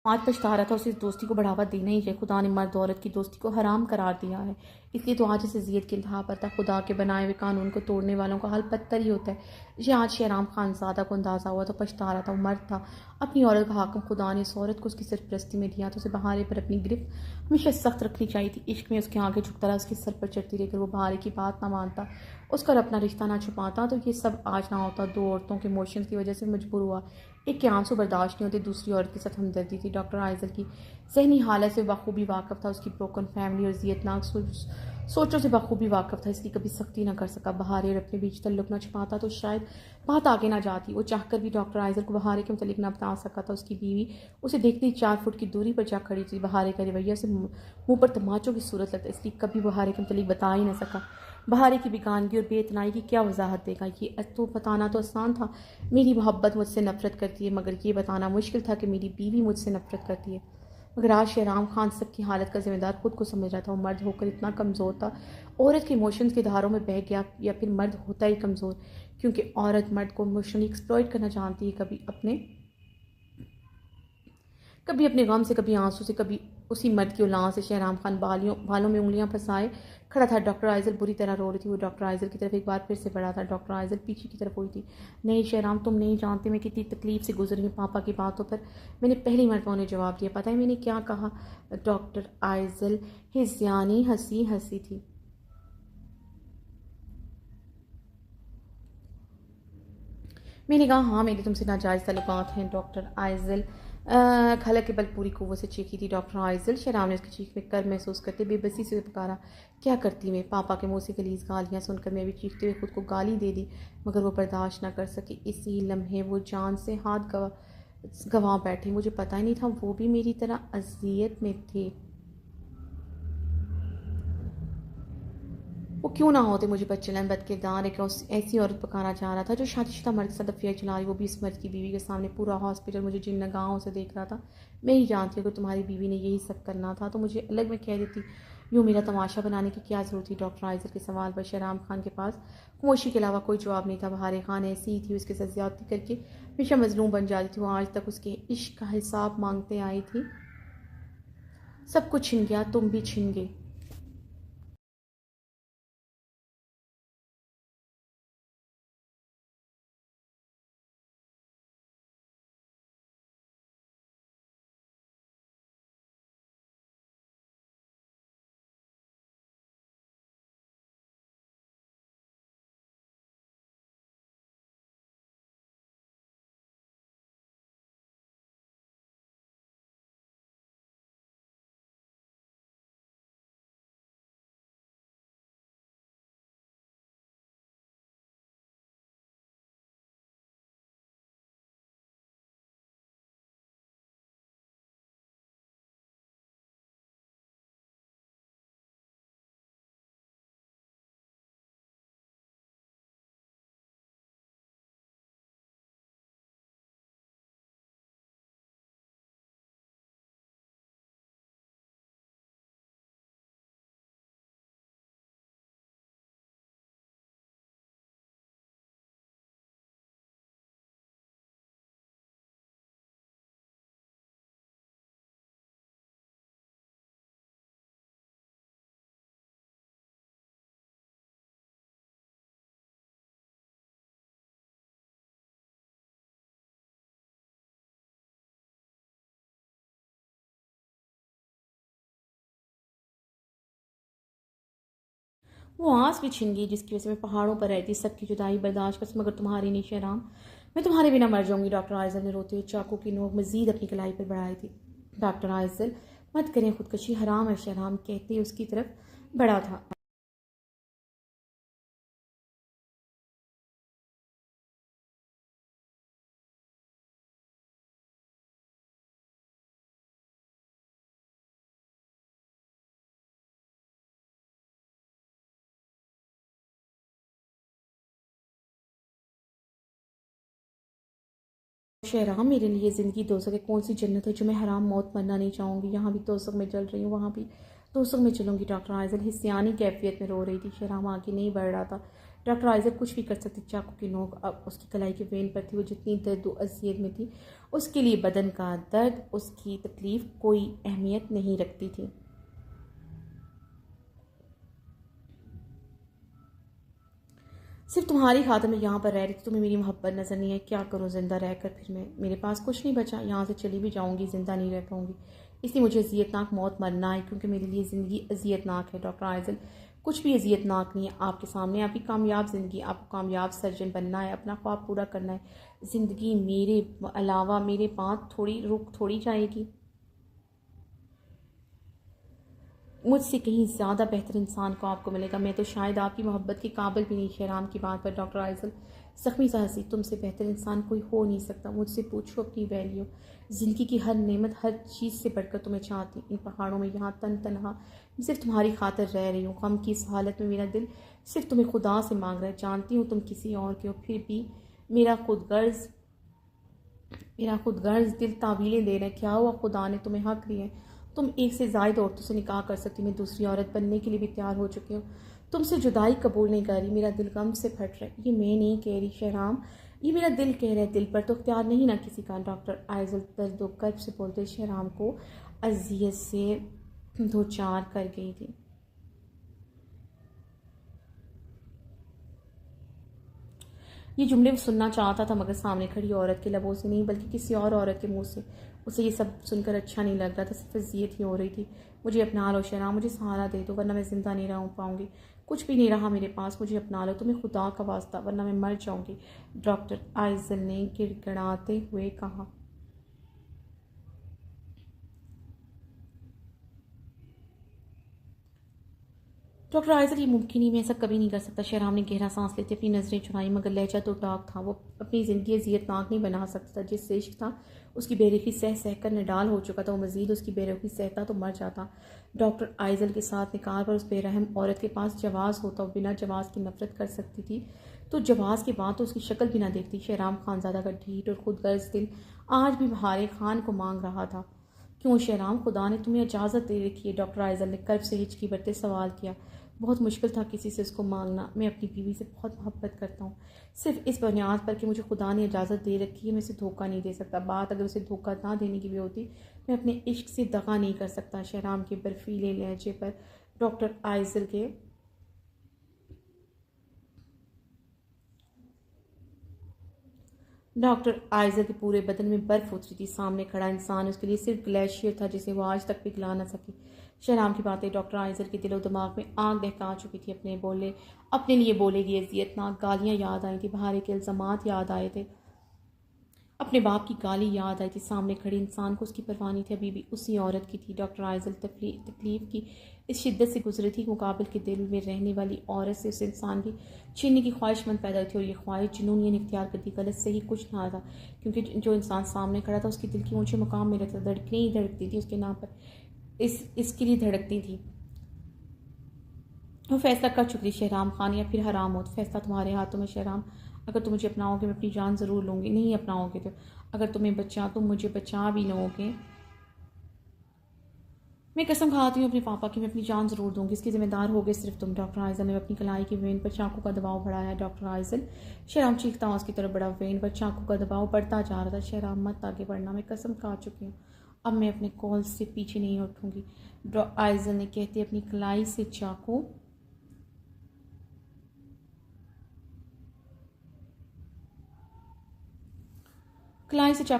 आज पछता रहा था, उसे इस दोस्ती को बढ़ावा देना ही चाहिए। खुदा ने मर्द औरत की दोस्ती को हराम करार दिया है, इसलिए तो आज इस अज़ियत की इंतहा पर था। खुदा के बनाए हुए कानून को तोड़ने वालों का हाल पत्थर ही होता है। ये आज शेराम खानज़ादा को अंदाज़ा हुआ तो पछता रहा था। वो मर्द था, अपनी औरत का हाकिम। खुदा ने इस औरत को उसकी सरपरस्ती में दिया तो उसे बहारे पर अपनी गिरफ्त हमेशा सख्त रखनी चाहिए थी। इश्क में उसके आगे झुकता रहा, उसके सर पर चढ़ती रहकर वो बहारे की बात ना मानता, उसका और अपना रिश्ता ना छुपाता, तो ये सब आज ना होता। दो औरतों के इमोशंस की वजह से मजबूर हुआ। एक के आंसू बर्दाश्त नहीं होते, दूसरी औरत के साथ हमदर्दी थी। डॉक्टर आइजल की ज़हनी हालत से बखूबी वाकफ़ था, उसकी ब्रोकन फैमिली और ज़ियतनाक सोचों से बखूबी वाकफ़ था, इसलिए कभी सख्ती ना कर सका। बहारे और अपने बीच तल्लुक ना छुपाता तो शायद बात आगे ना जाती। वो चाहकर भी डॉक्टर आइजल को बहारे के मुतलिक ना बता सका था। उसकी बीवी उसे देखते ही 4 फुट की दूरी पर जा खड़ी थी। बहारे का रवैया से मुँह पर तमाचों की सूरत लगता, इसलिए कभी बहारे के मुतलिक बता ही ना सका। बहारे की बेगानगी और बेइतनाई की क्या वजाहत देगा। ये तो बताना तो आसान था, मेरी मोहब्बत मुझसे नफरत करती है, मगर ये बताना मुश्किल था कि मेरी बीवी मुझसे नफरत करती है। मगर आज शेराम खान सबकी हालत का जिम्मेदार खुद को समझ रहा था। वो मर्द होकर इतना कमज़ोर था, औरत के इमोशंस के धारों में बह गया, या फिर मर्द होता ही कमज़ोर, क्योंकि औरत मर्द को इमोशनली एक्सप्लॉइट करना जानती है। कभी अपने गम से, कभी आंसू से, कभी उसी मर्द की उलान से। शेहराम खान बालों में उंगलियां फंसाए खड़ा था। डॉक्टर आइजल बुरी तरह रो रही थी। वो डॉक्टर आइजल की तरफ एक बार फिर से बढ़ा था। डॉक्टर आइजल पीछे की तरफ हुई थी। नहीं शेहराम, तुम नहीं जानते मैं कितनी तकलीफ से गुजरी हूँ पापा की बातों पर। मैंने पहली मरतबा उन्हें जवाब दिया। पता है मैंने क्या कहा? डॉक्टर आइजल हिज़यानी हंसी हंसी थी। मैंने कहा हाँ, मेरे तुमसे नाजायज़ ताल्लुकात हैं। डॉक्टर आइजल खला के बल पूरी कुव्वत से चीखी थी। डॉक्टर आइजल, शराब ने उसकी चीख में कर महसूस करते बेबसी से पुकारा, क्या करती मैं? पापा के मुँह से गलीज़ गालियाँ सुनकर मैं भी चीखते हुए खुद को गाली दे दी, मगर वो बर्दाश्त न कर सकी। इसी लम्हे वो जान से हाथ गंवा बैठी। मुझे पता ही नहीं था वो भी मेरी तरह अजियत में थे। वो क्यों ना होते मुझे पर चलन बद किरदार एक ऐसी औरत पकाना चाह रहा था जो शादीशुदा मर्द के साथ अफेयर चला रही, वो भी इस मर्द की बीवी के सामने। पूरा हॉस्पिटल मुझे जिन निगाहों से देख रहा था। मैं ही जानती हूँ कि तुम्हारी बीवी ने यही सब करना था तो मुझे अलग में कह देती। यूँ मेरा तमाशा बनाने की क्या ज़रूरत थी? डॉक्टर आइजर के सवाल पर शेहराम खान के पास खामोशी के अलावा कोई जवाब नहीं था। बहारे खान ऐसी ही थी, उसके साथ ज़्यादती करके हमेशा मजलूम बन जाती थी। वो आज तक उसके इश्क का हिसाब मांगते आई थी। सब कुछ छिन गया, तुम भी छिन गए। वो आँस भी छिन गई जिसकी वजह से मैं पहाड़ों पर रहती, सबकी जुदाई बर्दाश्त कर, मगर तुम्हारी नहीं शेहराम, मैं तुम्हारे बिना मर जाऊंगी। डॉक्टर आइजल ने रोते हुए चाकू की नोक मजीद अपनी कलाई पर बढ़ाई थी। डॉक्टर आइजल, मत करें खुदकशी, हराम है शेहराम, कहते ही उसकी तरफ बढ़ा था। शेहराम, मेरे लिए ज़िंदगी दोज़ख है, कौन सी जन्नत है जो मैं हराम मौत मरना नहीं चाहूँगी। यहाँ भी दोज़ख में जल रही हूँ, वहाँ भी दोज़ख में चलूँगी। डॉक्टर आइजल हिस्यानी कैफियत में रो रही थी। शेहराम आगे नहीं बढ़ रहा था। डॉक्टर आइजल कुछ भी कर सकती, चाकू की नोक अब उसकी कलाई के वेन पर थी। वो जितनी दर्द अजियत में थी उसके लिए बदन का दर्द, उसकी तकलीफ़ कोई अहमियत नहीं रखती थी। सिर्फ तुम्हारी खातिर मैं यहाँ पर रह रही थी, तुम्हें मेरी मोहब्बत नज़र नहीं है। क्या करूँ ज़िंदा रहकर, फिर मैं मेरे पास कुछ नहीं बचा, यहाँ से चली भी जाऊँगी ज़िंदा नहीं रह पाऊँगी। इसलिए मुझे अजियतनाक मौत मरना है, क्योंकि मेरे लिए ज़िंदगी अजियतनाक है। डॉक्टर आइजल कुछ भी अजियतनाक नहीं है आपके सामने। आपकी कामयाब ज़िंदगी, आपको कामयाब सर्जन बनना है, अपना ख्वाब पूरा करना है। ज़िंदगी मेरे अलावा मेरे पास थोड़ी रुक थोड़ी जाएगी। मुझसे कहीं ज़्यादा बेहतर इंसान को आपको मिलेगा। मैं तो शायद आपकी मोहब्बत के काबिल भी नहीं। शहराम की बात पर डॉक्टर आइजल ज़ख्मी सा हंसी। तुमसे बेहतर इंसान कोई हो नहीं सकता। मुझसे पूछो अपनी वैल्यू। ज़िंदगी की हर नेमत, हर चीज़ से बढ़कर तुम्हें चाहती। इन पहाड़ों में यहाँ तनहा मैं सिर्फ तुम्हारी खातिर रह रही हूँ। गम की इस हालत में मेरा दिल सिर्फ तुम्हें खुदा से मांग रहा है। जानती हूँ तुम किसी और के हो, फिर भी मेरा खुद गर्ज दिल तावीलें दे रहे हैं। क्या हुआ, खुदा ने तुम्हें हक दिए। तुम एक से ज़ायद औरतों से निकाह कर सकती। मैं दूसरी औरत बनने के लिए भी तैयार हो चुकी हूँ। तुमसे जुदाई कबूल नहीं कर रही। मेरा दिल गम से फट रहा है। ये मैं नहीं कह रही शहराम, ये मेरा दिल कह रहा है। दिल पर तो अख्तियार नहीं ना किसी का। डॉक्टर आइजल दर्द कर्ब से बोलते शहराम को अजियत से दो चार कर गई थी। ये जुमले वो सुनना चाहता था, मगर सामने खड़ी औरत के लबों से नहीं, बल्कि किसी और औरत के मुंह से। उसे ये सब सुनकर अच्छा नहीं लग रहा था, सिर्फ अजियत ही हो रही थी। मुझे अपना लो शहनाम, मुझे सहारा दे दो, वरना मैं ज़िंदा नहीं रह पाऊंगी। कुछ भी नहीं रहा मेरे पास, मुझे अपना लो, तुम्हें खुदा का वास्ता, वरना मैं मर जाऊंगी। डॉक्टर आइजल ने गिड़गिड़ाते हुए कहा। डॉक्टर आइजल, ये मुमकिन ही, मैं ऐसा कभी नहीं कर सकता। शहराम ने गहरा सांस लेते अपनी नज़रें चुराई, मगर लहजा तो डाक था। वो अपनी ज़िंदगी अजियतनाक नहीं बना सकता। जिस इश्क था उसकी बेरुखी सह सह कर निडाल हो चुका था। वो मज़ीद उसकी बेरुखी सहता तो मर जाता। डॉक्टर आइजल के साथ निकाह पर उस बेरहम औरत के पास जवाज़ होता, वो बिना जवाज़ की नफरत कर सकती थी, तो जवाज़ के बाद तो उसकी शक्ल भी ना देखती। शहराम खानजादा का ढीठ और खुद गर्ज दिल आज भी बहारे खान को मांग रहा था। क्यों शहराम, खुदा ने तुम्हें इजाज़त दे रखी है? डॉक्टर आइजल ने कर्ब से हिचकी भरते सवाल किया। बहुत मुश्किल था किसी से उसको मांगना। मैं अपनी बीवी से बहुत मोहब्बत करता हूँ, सिर्फ इस बुनियाद पर कि मुझे खुदा ने इजाज़त दे रखी है। मैं उसे धोखा नहीं दे सकता। बात अगर उसे धोखा ना देने की भी होती, मैं अपने इश्क से दगा नहीं कर सकता। शहराम के बर्फीले लहजे पर डॉक्टर आइजल के पूरे बदन में बर्फ उतरी थी। सामने खड़ा इंसान उसके लिए सिर्फ ग्लेशियर था, जिसे वो आज तक पिघला न सकी। शहराम की बातें डॉक्टर आइजल के दिलो दिमाग में आग बहका चुकी थी। अपने लिए बोलेगी अजियतनाक गालियाँ याद आई थी, बाहर के इल्ज़ामात याद आए थे, अपने बाप की गाली याद आई थी। सामने खड़ी इंसान को उसकी परवाह नहीं थी, अभी भी उसी औरत की थी। डॉक्टर आइजल तकलीफ़ की इस शिद्दत से गुजरी थी, मुकाबिल के दिल में रहने वाली औरत से उस इंसान की छीनने की ख्वाहिशमंद पैदा थी। और ये ख्वाहिश जुनूनियन इख्तियार कर दी। गलत सही कुछ ना था, क्योंकि जो इंसान सामने खड़ा था उसके दिल की ऊँचे मुकाम में रहता, धड़कने ही धड़कती थी उसके नाम पर, इसके लिए धड़कती थी। वो फैसला कर चुकी थी, शहराम खान या फिर हराम मौत। फैसला तुम्हारे हाथों में शहराम। अगर तुम मुझे अपनाओगे मैं अपनी जान ज़रूर लूँगी। नहीं अपनाओगे तो, अगर तुम मुझे बचा भी लोगे, मैं कसम खाती हूँ अपने पापा की, मैं अपनी जान ज़रूर दूंगी। इसकी जिम्मेदार होगे सिर्फ तुम। डॉक्टर आइजल ने अपनी कलाई की वेन पर चाकू का दबाव बढ़ाया। डॉक्टर आइजल, शहराम चीखता हूँ उसकी तरफ बढ़ा। वेन पर चाकू का दबाव बढ़ता जा रहा था। शहराम, मत आगे बढ़ना, मैं कसम खा चुकी हूँ, अब मैं अपने कॉल से पीछे नहीं उठूँगी। डॉक्टर आइजल ने कहते अपनी कलाई से चाकू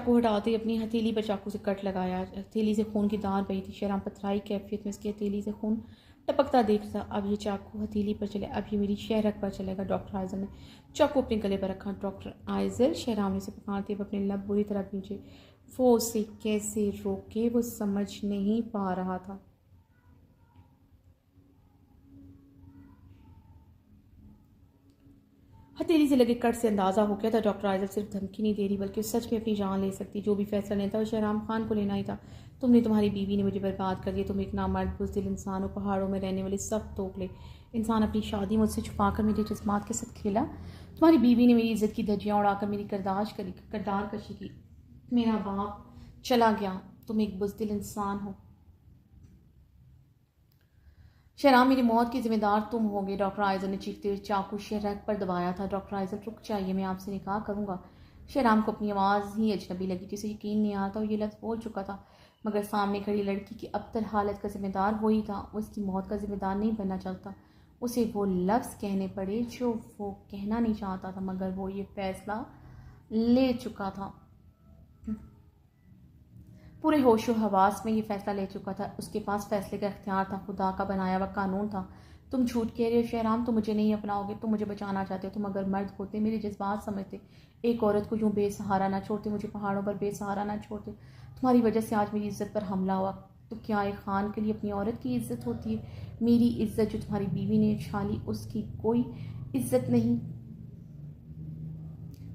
हटाते अपनी हथेली पर चाकू से कट लगाया। हथेली से खून की धार बही थी। शहराम पथराई कैफियत में इसकी हथेली से खून टपकता देखता। अब ये चाकू हथेली पर चले, अब ये मेरी शहरक पर चलेगा। डॉक्टर आइजल ने चाकू अपने गले पर रखा। डॉक्टर आइजल, शहराम ने उसे पकड़ते हुए अपने लब बुरी तरह खींचे। वो उसे कैसे रोके वो समझ नहीं पा रहा था। हथेली से लगे कट से अंदाज़ा हो गया था डॉक्टर आइजल सिर्फ धमकी नहीं दे रही, बल्कि सच में अपनी जान ले सकती। जो भी फैसला लेना था वो शहराम खान को लेना ही था। तुम्हारी बीवी ने मुझे बर्बाद कर दिया। तुम एक नामर्द बुज़दिल इंसान हो, पहाड़ों में रहने वाले सख्त तोकले इंसान। अपनी शादी मुझसे छुपाकर मेरे जज्बात के साथ खेला। तुम्हारी बीवी ने मेरी इज्जत की धज्जियाँ उड़ाकर मेरी करदार कशी की। मेरा बाप चला गया। तुम एक बुज़दिल इंसान हो। शहराम, मेरी मौत की जिम्मेदार तुम होगे, डॉक्टर आइजल ने चीखते हुए चाकू शेरक पर दबाया था। डॉक्टर आइजल, रुक जाइए, मैं आपसे निकाह करूंगा। शहराम को अपनी आवाज़ ही अजनबी लगी, जिसे यकीन नहीं आता ये लफ्ज़ बोल चुका था, मगर सामने खड़ी लड़की की अबतर हालत का जिम्मेदार वही था। वो इसकी मौत का जिम्मेदार नहीं बनना चाहता। उसे वो लफ्ज़ कहने पड़े जो वो कहना नहीं चाहता था, मगर वो ये फैसला ले चुका था। पूरे होशो हवास में ये फैसला ले चुका था। उसके पास फैसले का इख्तियार था, खुदा का बनाया हुआ कानून था। तुम झूठ कह रहे हो शहराम, तुम मुझे नहीं अपनाओगे, तुम मुझे बचाना चाहते हो। तुम अगर मर्द होते, मेरे जज्बात समझते, एक औरत को यूँ बेसहारा ना छोड़ते, मुझे पहाड़ों पर बेसहारा ना छोड़ते। तुम्हारी वजह से आज मेरी इज्जत पर हमला हुआ। तो क्या एक खान के लिए अपनी औरत की इज्जत होती है? मेरी इज्जत जो तुम्हारी बीवी ने छाली, उसकी कोई इज्जत नहीं।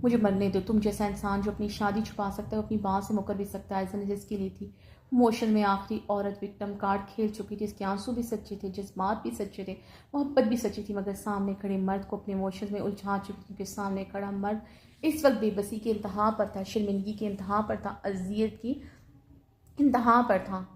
मुझे मरने दो। तुम जैसा इंसान जो अपनी शादी छुपा सकता है, वो अपनी बात से मुकर भी सकता है। ऐसा ने जिसकी ली थी मोशन में आखिरी औरत विक्टिम कार्ड खेल चुकी थी। इसके आंसू भी सच्चे थे, जज्बात भी सच्चे थे, मोहब्बत भी सच्ची थी, मगर सामने खड़े मर्द को अपने इमोशंस में उलझा चुकी थी। क्योंकि सामने खड़ा मर्द इस वक्त बेबसी की इंतहा पर था, शर्मिंदगी की इंतहा पर था, अजियत की इंतहा पर था।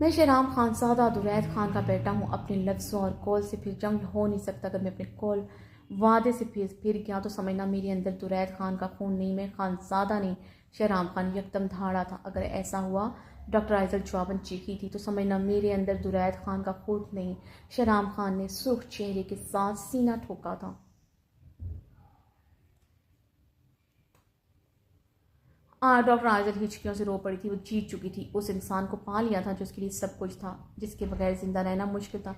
मैं शहराम खानज़ादा दुरैद खान का बेटा हूँ। अपने लफ्ज़ों और कौल से फिर जंग हो नहीं सकता। अगर मैं अपने कौल वादे से फिर गया तो समझना मेरे अंदर दुरैद खान का खून नहीं, मैं खानज़ादा नहीं। शहराम खान यकदम धाड़ा था। अगर ऐसा हुआ, डॉक्टर आइजल जवाबन चीखी थी, तो समझना मेरे अंदर दुरैद खान का खून नहीं। शहराम खान ने सुर्ख चेहरे के साथ सीना ठोका था। डॉक्टर आइजल हिचकियों से रो पड़ी थी। वो जीत चुकी थी, उस इंसान को पा लिया था जो उसके लिए सब कुछ था, जिसके बगैर जिंदा रहना मुश्किल था।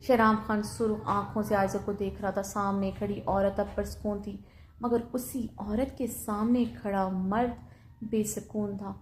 शहराम खान सुर्ख आंखों से आइजल को देख रहा था। सामने खड़ी औरत अब पुरसकून थी, मगर उसी औरत के सामने खड़ा मर्द बेसकून था।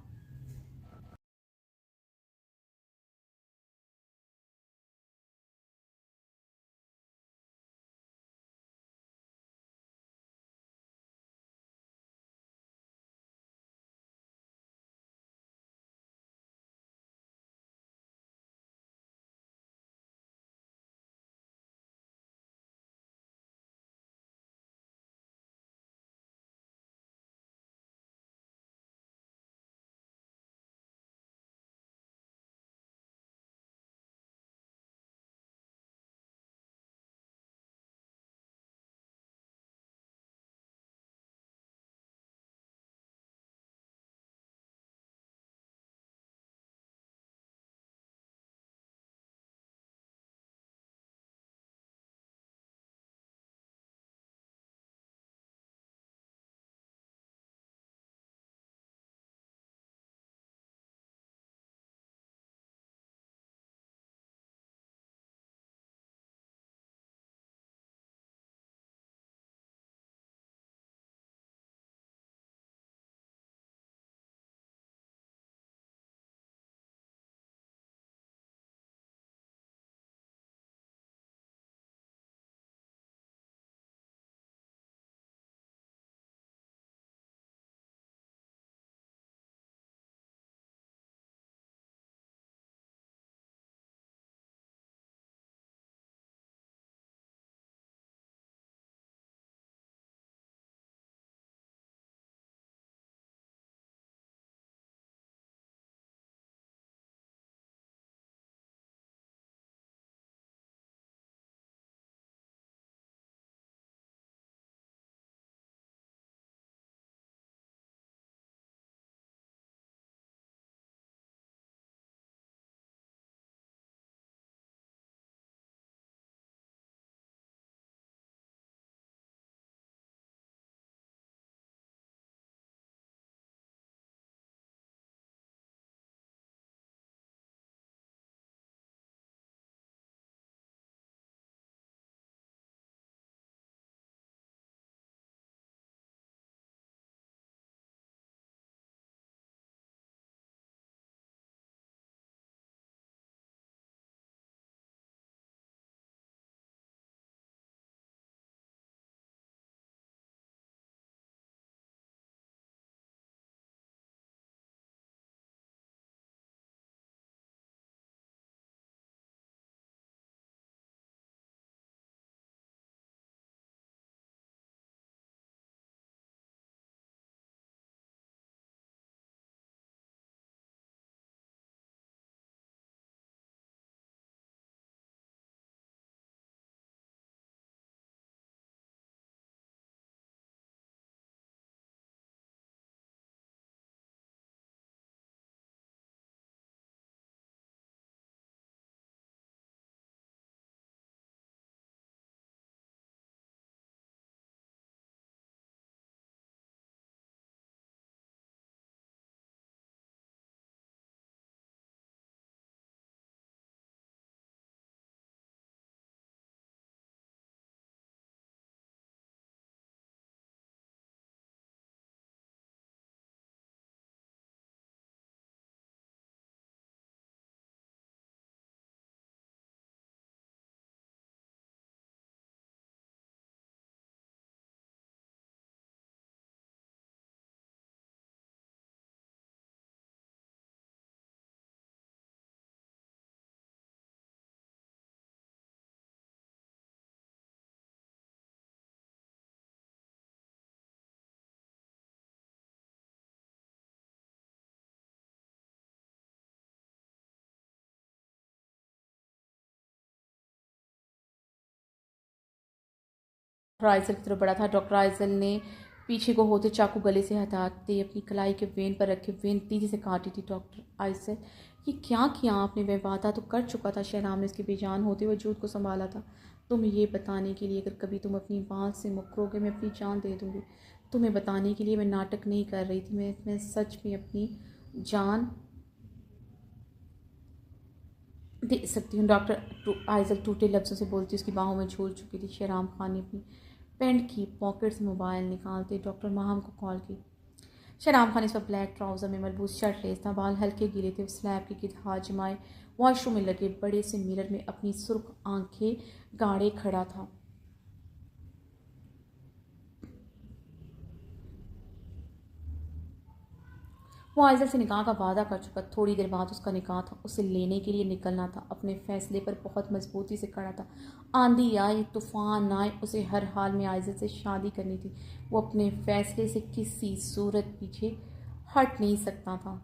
आइजल की तरफ बढ़ा था। डॉक्टर आइजल ने पीछे को होते चाकू गले से हटाते अपनी कलाई के वेन पर रखे वेन तेजी से काटी थी। डॉक्टर आइजल, ये क्या किया आपने? वह वादा तो कर चुका था। शहराम ने उसके बेजान होते हुए झूठ को संभाला था। तुम्हें ये बताने के लिए, अगर कभी तुम अपनी बात से मुकरोगे मैं अपनी जान दे दूँगी। तुम्हें बताने के लिए मैं नाटक नहीं कर रही थी, मैं सच में अपनी जान दे सकती हूँ। डॉक्टर आइजल टूटे लफ्ज़ों से बोलती उसकी बाहों में झूल चुकी थी। शहराम खान ने अपनी पैंट की पॉकेट से मोबाइल निकालते डॉक्टर माहम को कॉल की। शहराम खान इस पर ब्लैक ट्राउज़र में मलबूस शर्ट लेस था, बाल हल्के गीले थे। स्लैब के गिर हाथ जमाए वॉशरूम में लगे बड़े से मिरर में अपनी सुर्ख आंखें गाड़े खड़ा था। वो आइज़ल से निकाह का वादा कर चुका। थोड़ी देर बाद उसका निकाह था। उसे लेने के लिए निकलना था। अपने फैसले पर बहुत मजबूती से खड़ा था। आंधी आए तूफान आए, उसे हर हाल में आइज़ल से शादी करनी थी। वो अपने फैसले से किसी सूरत पीछे हट नहीं सकता था।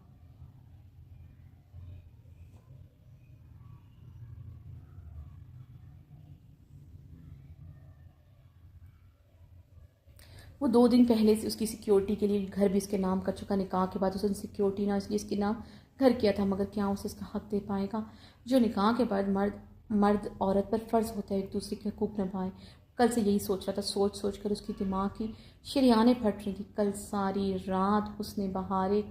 वो 2 दिन पहले से उसकी सिक्योरिटी के लिए घर भी उसके नाम कर चुका। निकाह के बाद उसने सिक्योरिटी ना इसलिए उसके नाम घर किया था, मगर क्या उसे इसका हक दे पाएगा जो निकाह के बाद मर्द मर्द औरत पर फ़र्ज़ होता है एक दूसरे के हकूक़ निभाए। कल से यही सोच रहा था। सोच सोच कर उसकी दिमाग की शरियानें फट रही थी। कल सारी रात उसने बहारे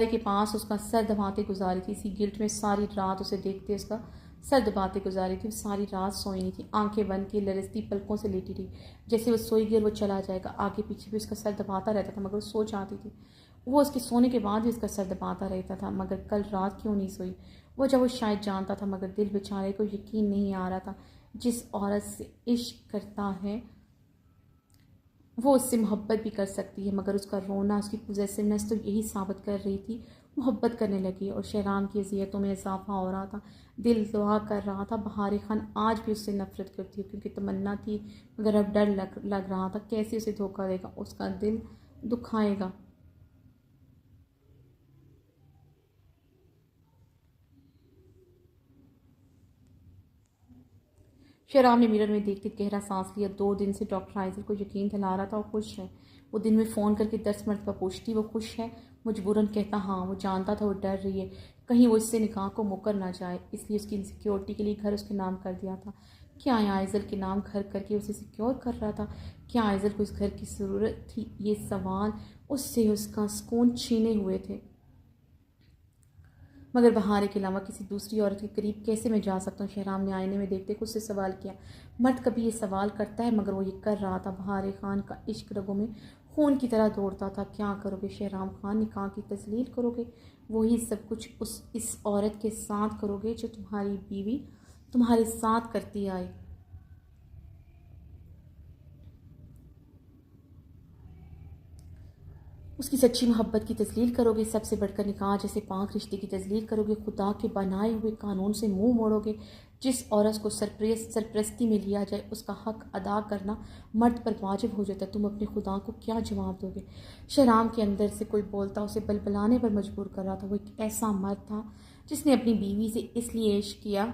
के पास उसका सर दबाते गुजारी थी। इसी गिल्ट में सारी रात उसे देखते उसका सर दबाते गुजारी थी। सारी रात सोई नहीं थी। आंखें बंद की लरजती पलकों से लेटी रही, जैसे वो सोएगी और वो चला जाएगा। आगे पीछे भी उसका सर दबाता रहता था, मगर वो सो जाती थी। वो उसके सोने के बाद भी उसका सर दबाता रहता था, मगर कल रात क्यों नहीं सोई? वो जब वो शायद जानता था, मगर दिल बेचारे को यकीन नहीं आ रहा था। जिस औरत से इश्क करता है वो उससे मोहब्बत भी कर सकती है, मगर उसका रोना, उसकी पोजेसिवनेस तो यही साबित कर रही थी मोहब्बत करने लगी। और शहराम की अजियतों में इजाफा हो रहा था। दिल दुआ कर रहा था बहार खान आज भी उससे नफरत करती हो, क्योंकि तमन्ना थी, मगर अब डर लग रहा था कैसे उसे धोखा देगा, उसका दिल दुखाएगा। शहराम ने मिरर में देखते गहरा सांस लिया। 2 दिन से डॉक्टर आइजल को यकीन दिला रहा था वो खुश है। वो दिन में फ़ोन करके 10 मरतबा पूछती वो खुश है। मजबूरन कहता हाँ। वो जानता था वो डर रही है कहीं वो इससे निकाह को मुकर ना जाए, इसलिए उसकी सिक्योरिटी के लिए घर उसके नाम कर दिया था। क्या आइजल के नाम घर करके उसे सिक्योर कर रहा था? क्या आइजल को इस घर की ज़रूरत थी? ये सवाल उससे उसका सुकून छीने हुए थे। मगर बहारे के अलावा किसी दूसरी औरत के करीब कैसे मैं जा सकता हूँ? शहराम ने आईने में देखते खुद से सवाल किया। मर्द कभी ये सवाल करता है, मगर वो ये कर रहा था। बहारे खान का इश्क रगों में खून की तरह दौड़ता था। क्या करोगे शहराम खान? निकाह की तस्लील करोगे? वही सब कुछ इस औरत के साथ करोगे जो तुम्हारी बीवी तुम्हारे साथ करती आई। उसकी सच्ची मोहब्बत की तस्लील करोगे? सबसे बढ़कर निकाह जैसे पाक रिश्ते की तस्लील करोगे? खुदा के बनाए हुए कानून से मुंह मोड़ोगे? जिस औरत को सरप्रस्ती में लिया जाए उसका हक अदा करना मर्द पर वाजिब हो जाता है। तुम अपने खुदा को क्या जवाब दोगे? शहराम के अंदर से कोई बोलता उसे बलबलाने पर मजबूर कर रहा था। वो एक ऐसा मर्द था जिसने अपनी बीवी से इसलिए इश्क किया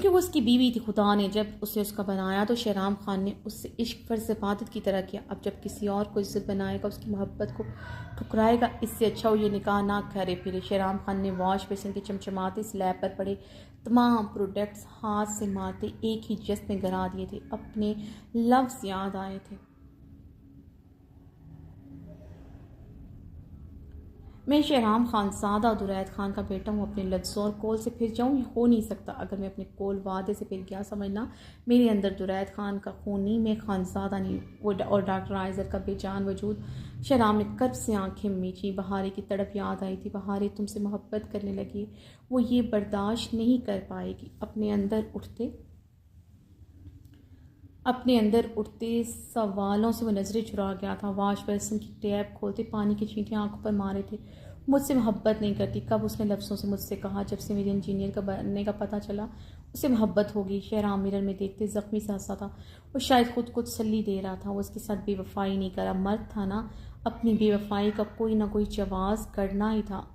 क्योंकि वो उसकी बीवी थी। खुदा ने जब उसे उसका बनाया तो शहराम खान ने उससे इश्क फर्ज इबादत की तरह किया। अब जब किसी और को इज्जत बनाएगा, उसकी मोहब्बत को ठुकराएगा, इससे अच्छा वो ये निकाह ना करे फिरे। शहराम खान ने वॉश बेसिन के चमचमाते स्लैब पर पड़े तमाम प्रोडक्ट्स हाथ से मारते एक ही जस्त में गिरा दिए थे। अपने लफ्ज़ याद आए थे। मैं शहराम खानज़ादा दुरैद खान का बेटा हूँ। अपने लफ्ज़ों और कौल से फिर जाऊँ, ये हो नहीं सकता। अगर मैं अपने कौल वादे से फिर गया, समझना मेरे अंदर दुरैद खान का खून नहीं, मैं खानज़ादा नहीं। वो और डॉक्टर आइज़र का बेजान वजूद। शहराम ने कर्ब से आंखें मींची। बहारे की तड़प याद आई थी। बहारे तुमसे मोहब्बत करने लगी, वो ये बर्दाश्त नहीं कर पाएगी। अपने अंदर उठते सवालों से वो नज़रें चुरा गया था। वाश बेसिन की टैप खोलते पानी की छींटें आंखों पर मारे थे। मुझसे मोहब्बत नहीं करती। कब उसने लफ्ज़ों से मुझसे कहा? जब से मेरे इंजीनियर का बनने का पता चला उसे मोहब्बत होगी। शहराम मिरर में देखते ज़ख्मी सा हंसा था। वो शायद खुद को तसल्ली दे रहा था। वो उसके साथ बेवफाई नहीं करा, मर्द था ना, अपनी बेवफाई का कोई ना कोई जवाज़ करना ही था।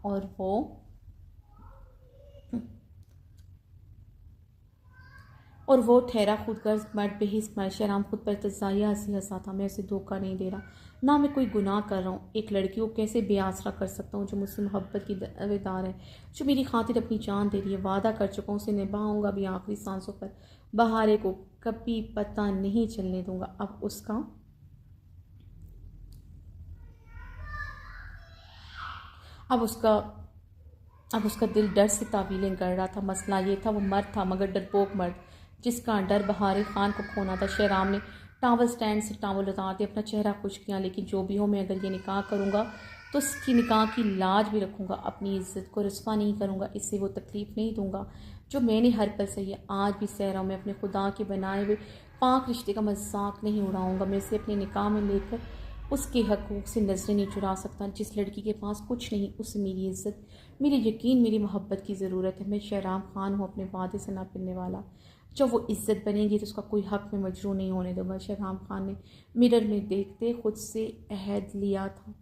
और वो ठहरा खुदगर्ज मर्द बेहिस मर्द। शहराम खुद पर तजाया हंसी हंसा था। मैं उसे धोखा नहीं दे रहा, ना मैं कोई गुनाह कर रहा हूँ। एक लड़की को कैसे बेआसरा कर सकता हूँ जो मुझसे मोहब्बत की दावेदार है, जो मेरी खातिर अपनी जान दे रही है। वादा कर चुका हूँ, उसे निभाऊंगा भी आखिरी सांसों पर। बहारे को कभी पता नहीं चलने दूंगा। अब उसका अब उसका दिल डर से तावीलें गढ़ रहा था। मसला ये था, वो मर्द था, मगर डरपोक मर्द, जिसका डर बहारे खान को खोना था। शहराम ने टावल स्टैंड से टावल उतार दिया, अपना चेहरा खुश किया। लेकिन जो भी हो, मैं अगर ये निकाह करूँगा तो उसकी निकाह की लाज भी रखूँगा, अपनी इज्जत को रुस्वा नहीं करूँगा, इससे वो तकलीफ़ नहीं दूंगा जो मैंने हर पल सही है। आज भी सह रहा हूँ। मैं अपने खुदा के बनाए हुए पाक रिश्ते का मजाक नहीं उड़ाऊँगा। मैं इसे अपने निकाह में लेकर उसके हकूक़ से नजरें नहीं चुरा सकता। जिस लड़की के पास कुछ नहीं, उसे मेरी इज्जत, मेरी यकीन, मेरी मोहब्बत की ज़रूरत है। मैं शहराम खान हूँ, अपने वादे से ना फिरने वाला। जब वो इज्जत बनेगी तो उसका कोई हक में मजरू नहीं होने दूंगा। शहराम खान ने मिरर में देखते खुद से अहद लिया था।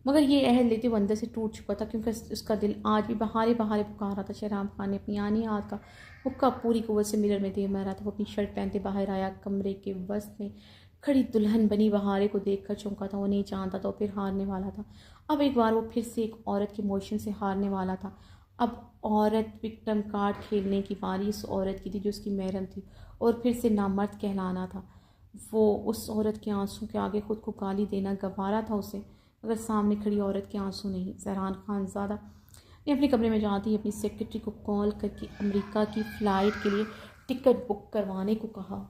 मगर ये अहद लेते वो अंदर से टूट चुका था, क्योंकि उसका दिल आज भी बहारे बहारे पुकार रहा था। शहराम खान ने अपनी आनी हाथ का हुक्का पूरी कुव्वत से मिरर में दे मारा था। वो अपनी शर्ट पहनते बाहर आया। कमरे के वस्त में खड़ी दुल्हन बनी बहारे को देखकर चौंका था। वो नहीं जानता था, वो फिर हारने वाला था। अब एक बार वो फिर से एक औरत के मोशन से हारने वाला था। अब औरत विक्टिम कार्ड खेलने की बारी उस औरत की थी जो उसकी महरम थी, और फिर से नामर्द कहलाना था। वो उस औरत के आंसू के आगे खुद को गाली देना गवारा था उसे, मगर सामने खड़ी औरत के आंसू नहीं। जहरान खानज़ादा ने अपने कमरे में जाते ही अपनी सेक्रेटरी को कॉल करके अमेरिका की फ़्लाइट के लिए टिकट बुक करवाने को कहा।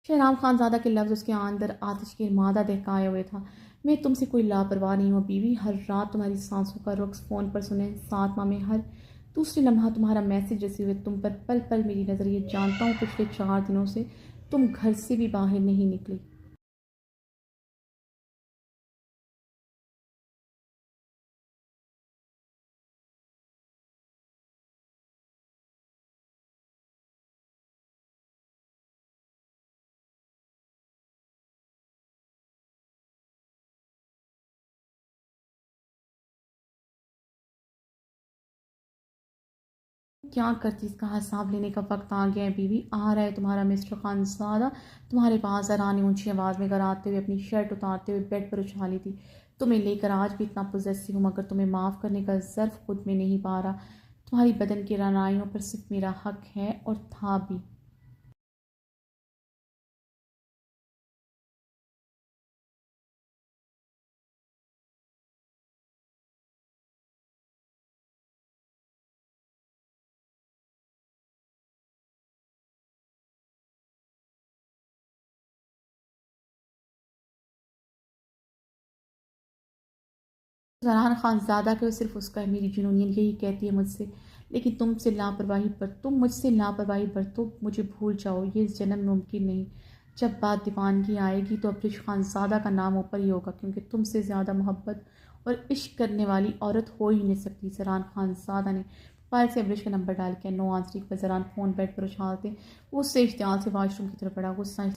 शहराम खानज़ादा के लफ्ज़ उसके अंदर आतिश की मादा दहकाए हुए था। मैं तुमसे कोई लापरवाह नहीं हूँ बीवी, हर रात तुम्हारी सांसों का रुख्स फ़ोन पर सुने, 7 माह में हर दूसरे लम्हा तुम्हारा मैसेज रिसीव हुए, तुम पर पल पल मेरी नज़र, ये जानता हूँ पिछले 4 दिनों से तुम घर से भी बाहर नहीं निकली। क्या करती, इसका हिसाब लेने का वक्त आ गया है बीवी, आ रहा है तुम्हारा मिस्टर खानज़ादा तुम्हारे पास। ज़रा ने ऊंची आवाज़ में कराते हुए अपनी शर्ट उतारते हुए बेड पर उछाली थी। तुम्हें लेकर आज भी इतना पोजेसिव हूँ, मगर तुम्हें माफ़ करने का ज़र्फ खुद में नहीं पा रहा। तुम्हारी बदन की रनाइयों पर सिर्फ मेरा हक है, और था भी। ज़रहान खानज़ादा को सिर्फ उसका है, मेरी जुनूनियत यही कहती है मुझसे, लेकिन तुम मुझसे लापरवाही बरतो, मुझे भूल जाओ, ये इस जन्म में मुमकिन नहीं। जब बात दीवानगी आएगी तो अब्रिश खानज़ादा का नाम ऊपर ही होगा, क्योंकि तुमसे ज़्यादा मोहब्बत और इश्क करने वाली औरत हो ही नहीं सकती। ज़रहान खानज़ादा ने मोबाइल से अब्रिश का नंबर डाल किया। नो आंसरिंग पर ज़रहान फ़ोन बेड पर उछालते वो उससे इश्तियाल से वाशरूम की तरफ बढ़ा। गुस्सा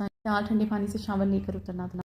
ठंडे पानी से शावर लेकर उतरना था।